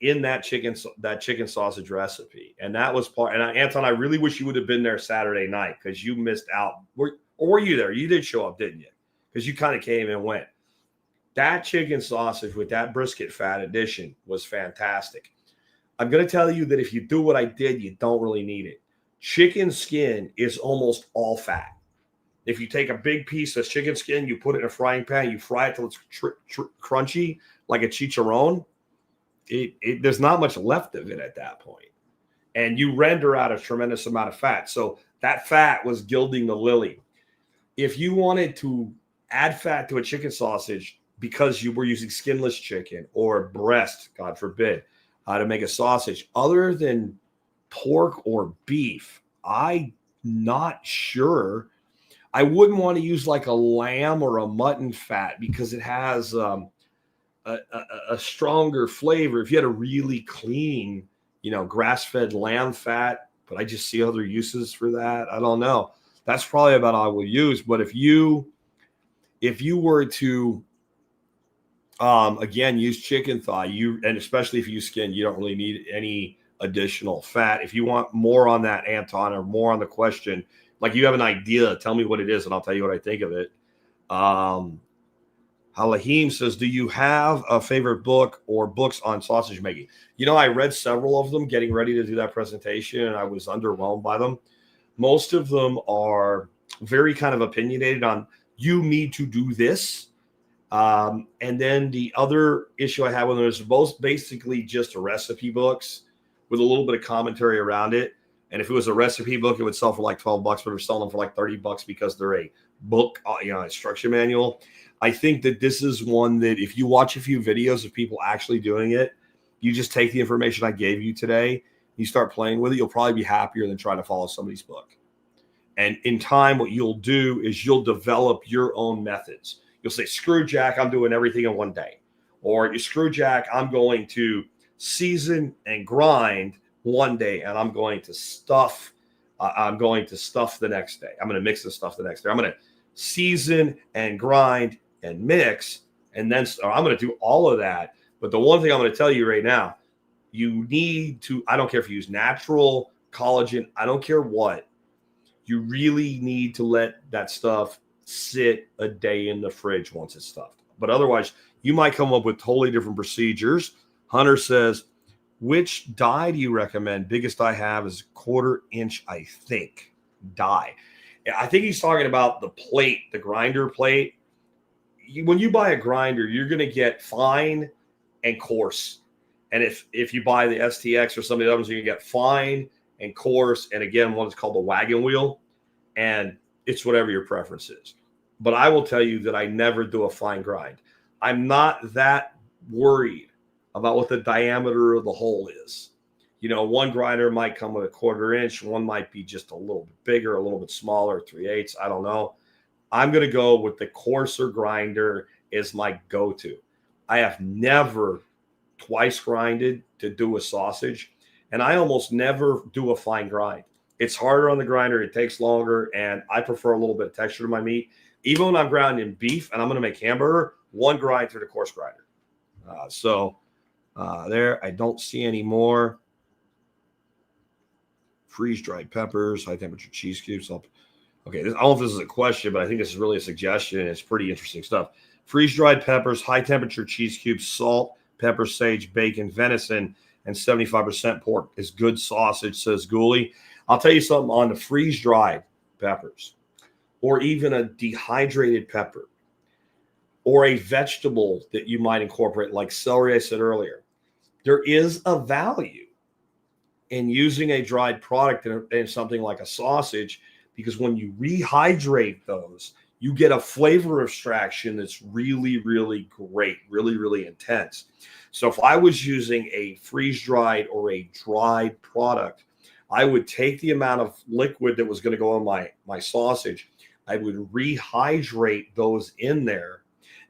in that chicken sausage recipe. And that was part. And Anton, I really wish you would have been there Saturday night because you missed out. Or were you there? You did show up, didn't you? Because you kind of came and went. That chicken sausage with that brisket fat addition was fantastic. I'm going to tell you that if you do what I did, you don't really need it. Chicken skin is almost all fat. If you take a big piece of chicken skin, you put it in a frying pan, you fry it till it's crunchy, like a chicharron, there's not much left of it at that point. And you render out a tremendous amount of fat. So that fat was gilding the lily. If you wanted to add fat to a chicken sausage because you were using skinless chicken or breast, God forbid, to make a sausage, other than pork or beef, I'm not sure. I wouldn't want to use like a lamb or a mutton fat because it has a stronger flavor. If you had a really clean, grass-fed lamb fat, but I just see other uses for that. I don't know. That's probably about all I will use. But if you were to again, use chicken thigh, and especially if you use skin, you don't really need any additional fat. If you want more on that, Anton, or more on the question, like you have an idea, tell me what it is, and I'll tell you what I think of it. Halahim says, do you have a favorite book or books on sausage making? I read several of them getting ready to do that presentation, and I was underwhelmed by them. Most of them are very kind of opinionated on you need to do this. And then the other issue I have with them is both basically just recipe books with a little bit of commentary around it. And if it was a recipe book, it would sell for like $12, but we're selling them for like $30 because they're a book, instruction manual. I think that this is one that if you watch a few videos of people actually doing it, you just take the information I gave you today, you start playing with it, you'll probably be happier than trying to follow somebody's book. And in time, what you'll do is you'll develop your own methods. You'll say, screw Jack, I'm doing everything in one day. Or you screw Jack, I'm going to season and grind one day, and I'm going to stuff the next day. I'm going to mix the stuff the next day. I'm going to season and grind and mix, and then I'm going to do all of that. But the one thing I'm going to tell you right now, you need to, I don't care if you use natural collagen, I don't care what, you really need to let that stuff sit a day in the fridge once it's stuffed. But otherwise, you might come up with totally different procedures. Hunter says, which die do you recommend? Biggest I have is 1/4 inch, I think, die. I think he's talking about the plate, the grinder plate. When you buy a grinder, you're going to get fine and coarse. And if you buy the STX or some of the others, you're going to get fine and coarse. And again, one is called the wagon wheel. And it's whatever your preference is. But I will tell you that I never do a fine grind. I'm not that worried about what the diameter of the hole is. One grinder might come with 1/4 inch. One might be just a little bit bigger, a little bit smaller, 3/8. I don't know. I'm going to go with the coarser grinder as my go-to. I have never twice grinded to do a sausage, and I almost never do a fine grind. It's harder on the grinder. It takes longer, and I prefer a little bit of texture to my meat. Even when I'm grinding beef and I'm going to make hamburger, one grind through the coarse grinder. There, I don't see any more. Freeze-dried peppers, high-temperature cheese cubes. Okay, I don't know if this is a question, but I think this is really a suggestion. It's pretty interesting stuff. Freeze-dried peppers, high-temperature cheese cubes, salt, pepper, sage, bacon, venison, and 75% pork is good sausage, says Ghoulie. I'll tell you something on the freeze-dried peppers, or even a dehydrated pepper, or a vegetable that you might incorporate, like celery, I said earlier. There is a value in using a dried product in something like a sausage, because when you rehydrate those, you get a flavor abstraction that's really, really great, really, really intense. So if I was using a freeze-dried or a dried product, I would take the amount of liquid that was going to go on my sausage. I would rehydrate those in there,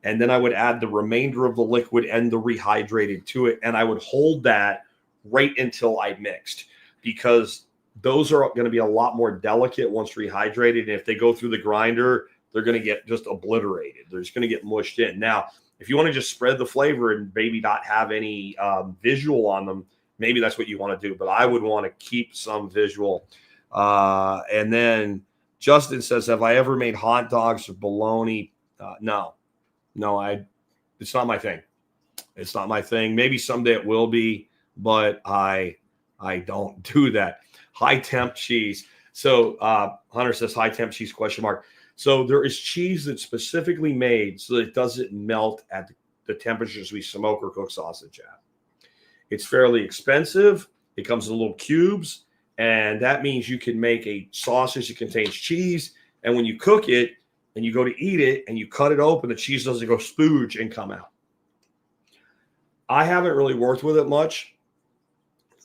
and then I would add the remainder of the liquid and the rehydrated to it, and I would hold that right until I mixed, because those are going to be a lot more delicate once rehydrated. And if they go through the grinder, they're going to get just obliterated. They're just going to get mushed in. Now, if you want to just spread the flavor and maybe not have any visual on them, maybe that's what you want to do. But I would want to keep some visual. And then Justin says, have I ever made hot dogs or bologna? No, it's not my thing. It's not my thing. Maybe someday it will be, but I don't do that. High temp cheese. So Hunter says high temp cheese ? So there is cheese that's specifically made so that it doesn't melt at the temperatures we smoke or cook sausage at. It's fairly expensive. It comes in little cubes, and that means you can make a sausage that contains cheese, and when you cook it and you go to eat it and you cut it open, the cheese doesn't go spooge and come out. I haven't really worked with it much.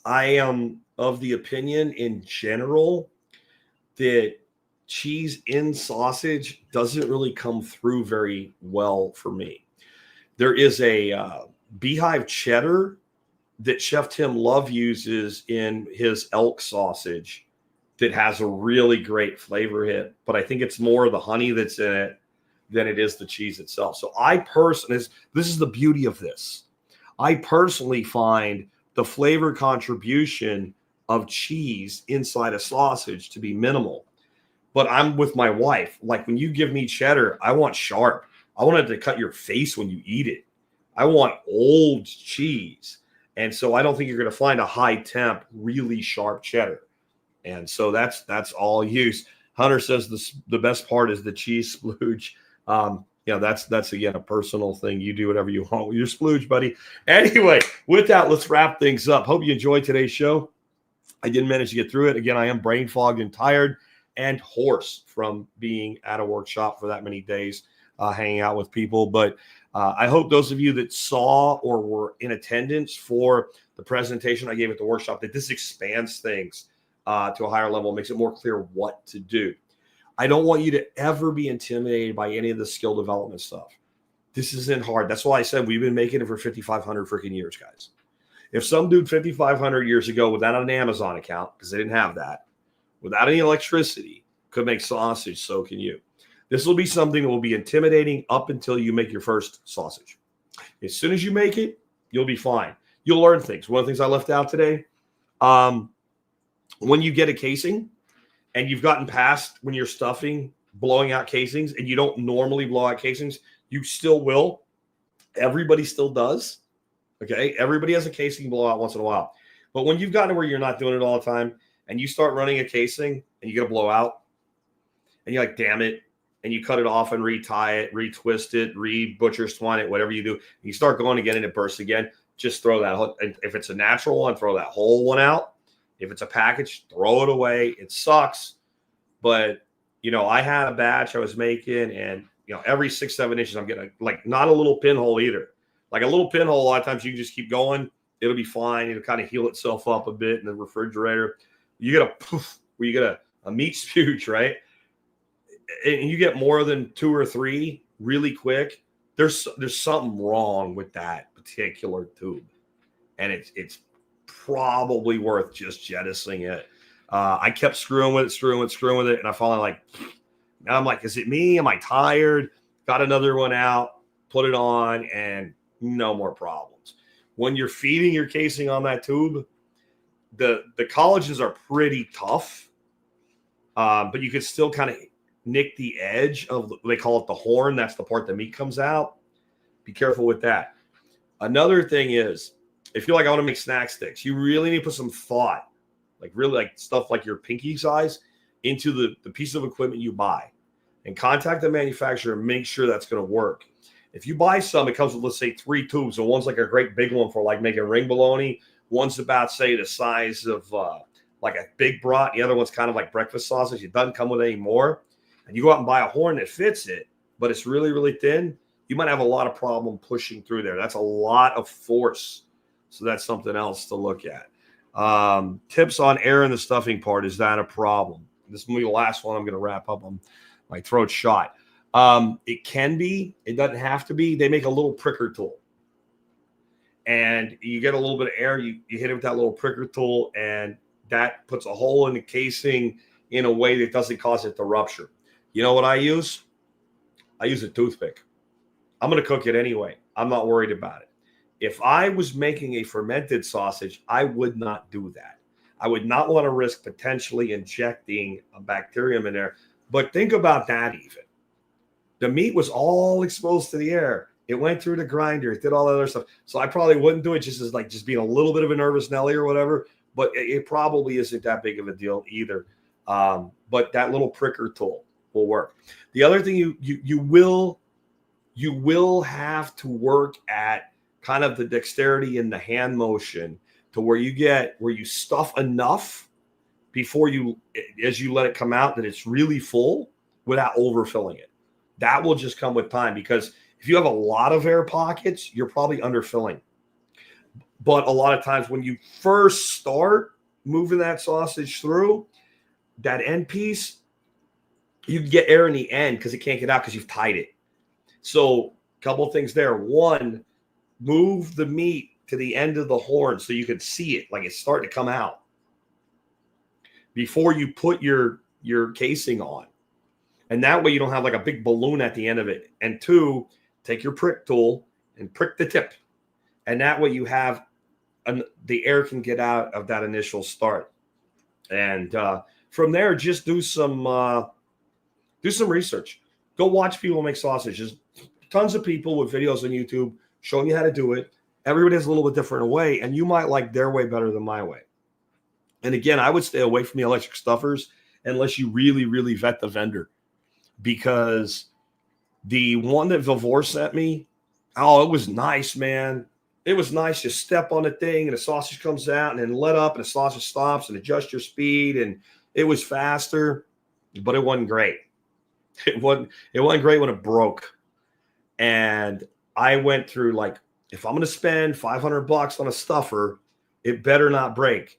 I am of the opinion in general that cheese in sausage doesn't really come through very well for me. There is a beehive cheddar that Chef Tim Love uses in his elk sausage that has a really great flavor hit, but I think it's more the honey that's in it than it is the cheese itself. So I personally, this is the beauty of this. I personally find the flavor contribution of cheese inside a sausage to be minimal. But I'm with my wife. Like when you give me cheddar, I want sharp. I want it to cut your face when you eat it. I want old cheese. And so I don't think you're going to find a high temp, really sharp cheddar. And so that's all use. Hunter says the best part is the cheese splooge. That's again a personal thing. You do whatever you want with your splooge, buddy. Anyway, with that, let's wrap things up. Hope you enjoyed today's show. I didn't manage to get through it. Again, I am brain fogged and tired and hoarse from being at a workshop for that many days, hanging out with people. But I hope those of you that saw or were in attendance for the presentation I gave at the workshop, that this expands things to a higher level, makes it more clear what to do. I don't want you to ever be intimidated by any of the skill development stuff. This isn't hard. That's why I said we've been making it for 5,500 freaking years, guys. If some dude 5,500 years ago without an Amazon account, because they didn't have that, without any electricity, could make sausage, so can you. This will be something that will be intimidating up until you make your first sausage. As soon as you make it, you'll be fine. You'll learn things. One of the things I left out today, when you get a casing and you've gotten past when you're stuffing, blowing out casings, and you don't normally blow out casings, you still will. Everybody still does. Okay, everybody has a casing blowout once in a while. But when you've gotten to where you're not doing it all the time and you start running a casing and you get a blowout and you're like, damn it, and you cut it off and retie it, retwist it, re-butcher's twine it, whatever you do, and you start going again and it bursts again, just throw that. And if it's a natural one, throw that whole one out. If it's a package, throw it away. It sucks. But, I had a batch I was making, and, every 6-7 inches, I'm getting not a little pinhole either. Like a little pinhole, a lot of times you can just keep going. It'll be fine. It'll kind of heal itself up a bit in the refrigerator. You get a poof where you get a meat spooge, right? And you get more than 2 or 3 really quick. There's something wrong with that particular tube. And it's probably worth just jettisoning it. I kept screwing with it. And I finally now I'm like, is it me? Am I tired? Got another one out, put it on, and no more problems. When you're feeding your casing on that tube, the collagens are pretty tough, but you can still kind of nick the edge of, they call it the horn. That's the part the meat comes out. Be careful with that. Another thing is, if you're like, I want to make snack sticks, you really need to put some thought, like really like stuff like your pinky size, into the piece of equipment you buy, and contact the manufacturer and make sure that's going to work. If you buy some, it comes with, let's say, 3 tubes. So one's like a great big one for like making ring bologna. One's about, say, the size of like a big brat. The other one's kind of like breakfast sausage. It doesn't come with any more. And you go out and buy a horn that fits it, but it's really, really thin. You might have a lot of problem pushing through there. That's a lot of force. So that's something else to look at. Tips on air in the stuffing part. Is that a problem? This will be the last one. I'm going to wrap up. My throat's shot. It can be. It doesn't have to be. They make a little pricker tool. And you get a little bit of air. You hit it with that little pricker tool, and that puts a hole in the casing in a way that doesn't cause it to rupture. You know what I use? I use a toothpick. I'm going to cook it anyway. I'm not worried about it. If I was making a fermented sausage, I would not do that. I would not want to risk potentially injecting a bacterium in there. But think about that even. The meat was all exposed to the air. It went through the grinder. It did all that other stuff. So I probably wouldn't do it just as like just being a little bit of a nervous Nelly or whatever. But it probably isn't that big of a deal either. But that little pricker tool will work. The other thing you will have to work at kind of the dexterity in the hand motion to where you stuff enough before as you let it come out that it's really full without overfilling it. That will just come with time, because if you have a lot of air pockets, you're probably underfilling. But a lot of times when you first start moving that sausage through, that end piece, you get air in the end because it can't get out because you've tied it. So a couple of things there. One, move the meat to the end of the horn so you can see it, like it's starting to come out before you put your casing on. And that way you don't have like a big balloon at the end of it. And 2, take your prick tool and prick the tip. And that way you have the air can get out of that initial start. And from there, just do some research. Go watch people make sausages. Tons of people with videos on YouTube showing you how to do it. Everybody has a little bit different way, and you might like their way better than my way. And again, I would stay away from the electric stuffers unless you really, really vet the vendor. Because the one that Vivor sent me, oh, it was nice, man. It was nice. You step on the thing and the sausage comes out and then let up and the sausage stops and adjust your speed. And it was faster, but it wasn't great. It wasn't great when it broke. And I went through like, if I'm going to spend $500 on a stuffer, it better not break.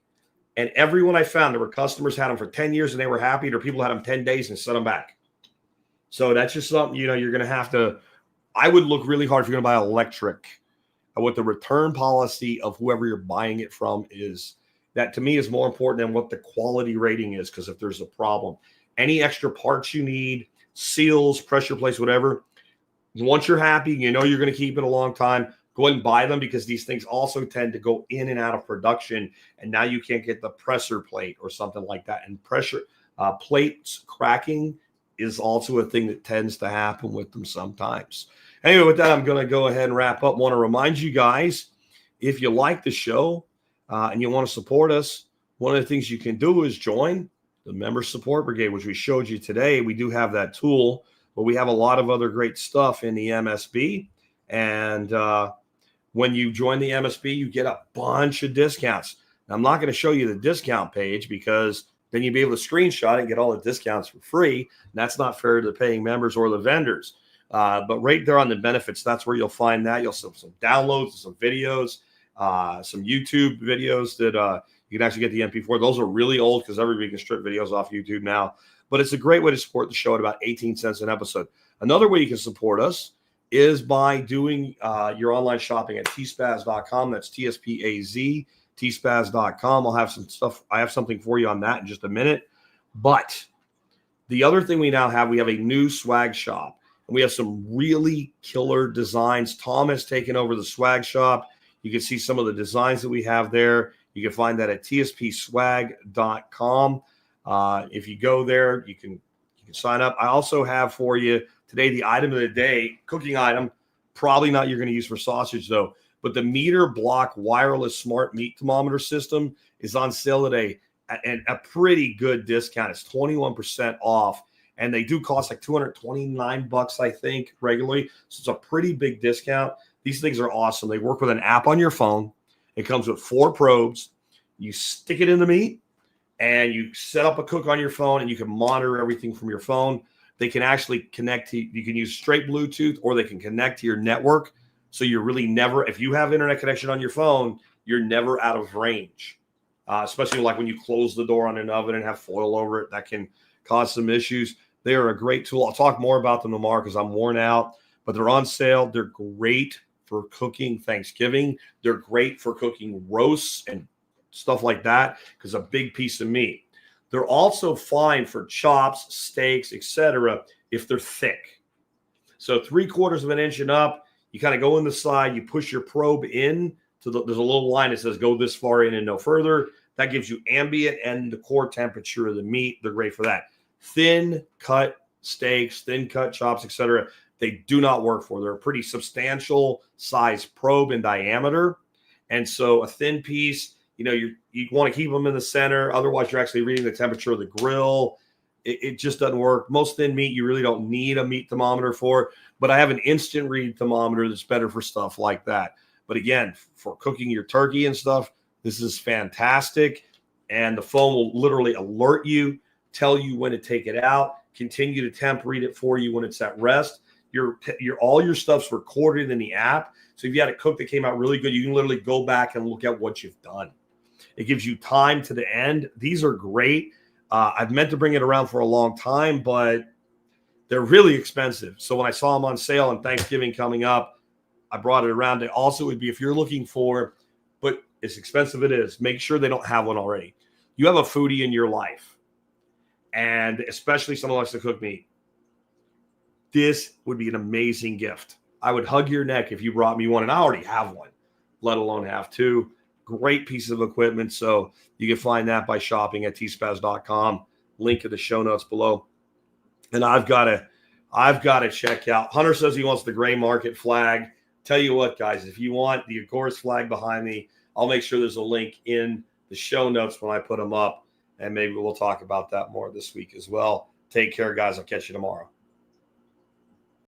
And everyone I found, there were customers had them for 10 years and they were happy. There were people who had them 10 days and sent them back. So that's just something, you're going to have to, I would look really hard if you're going to buy electric, what the return policy of whoever you're buying it from is. That to me is more important than what the quality rating is. Because if there's a problem, any extra parts you need, seals, pressure plates, whatever, once you're happy, you're going to keep it a long time, go ahead and buy them, because these things also tend to go in and out of production. And now you can't get the pressure plate or something like that. And pressure plates cracking is also a thing that tends to happen with them sometimes. Anyway, with that, I'm going to go ahead and wrap up. I want to remind you guys, if you like the show and you want to support us, one of the things you can do is join the Member Support Brigade, which we showed you today. We do have that tool, but we have a lot of other great stuff in the MSB. And when you join the MSB, you get a bunch of discounts. Now, I'm not going to show you the discount page because then you'll be able to screenshot it and get all the discounts for free. And that's not fair to the paying members or the vendors. But right there on the benefits, that's where you'll find that. You'll see some downloads, some videos, some YouTube videos that you can actually get the MP4. Those are really old because everybody can strip videos off YouTube now. But it's a great way to support the show at about 18 cents an episode. Another way you can support us is by doing your online shopping at tspaz.com. That's TSPAZ, tspaz.com. I'll have some stuff. I have something for you on that in just a minute. But the other thing we now have, we have a new swag shop. And we have some really killer designs. Tom has taken over the swag shop. You can see some of the designs that we have there. You can find that at tspswag.com. If you go there, you can sign up. I also have for you today the item of the day, cooking item. Probably not you're going to use for sausage, though. But the meter block wireless smart meat thermometer system is on sale today at a pretty good discount. It's 21% off. And they do cost like $229, I think, regularly. So it's a pretty big discount. These things are awesome. They work with an app on your phone. It comes with 4 probes. You stick it in the meat, and you set up a cook on your phone, and you can monitor everything from your phone. They can actually connect to, you can use straight Bluetooth, or they can connect to your network. So you're really never, if you have internet connection on your phone, you're never out of range. Especially like when you close the door on an oven and have foil over it, that can cause some issues. They are a great tool. I'll talk more about them tomorrow because I'm worn out, but they're on sale. They're great for cooking Thanksgiving. They're great for cooking roasts and stuff like that because a big piece of meat. They're also fine for chops, steaks, etc. if they're thick. So 3/4 of an inch and up, you kind of go in the side, you push your probe in to there's a little line that says go this far in and no further. That gives you ambient and the core temperature of the meat. They're great for that. Thin cut steaks, thin cut chops, etc. They do not work for. They're a pretty substantial size probe in diameter. And so a thin piece, you want to keep them in the center. Otherwise, you're actually reading the temperature of the grill. It just doesn't work. Most thin meat, you really don't need a meat thermometer for. But I have an instant read thermometer that's better for stuff like that. But again, for cooking your turkey and stuff, this is fantastic. And the phone will literally alert you, tell you when to take it out, continue to temp read it for you when it's at rest. All your stuff's recorded in the app. So if you had a cook that came out really good, you can literally go back and look at what you've done. It gives you time to the end. These are great. I've meant to bring it around for a long time, but they're really expensive. So when I saw them on sale and Thanksgiving coming up, I brought it around. It also would be, if you're looking for, but as expensive it is, make sure they don't have one already. You have a foodie in your life, and especially someone who likes to cook meat. This would be an amazing gift. I would hug your neck if you brought me one, and I already have one, let alone have 2. Great piece of equipment. So you can find that by shopping at tspaz.com. Link in the show notes below. And I've got to check out. Hunter says he wants the gray market flag. Tell you what, guys, if you want the Agorist flag behind me, I'll make sure there's a link in the show notes when I put them up. And maybe we'll talk about that more this week as well. Take care, guys. I'll catch you tomorrow.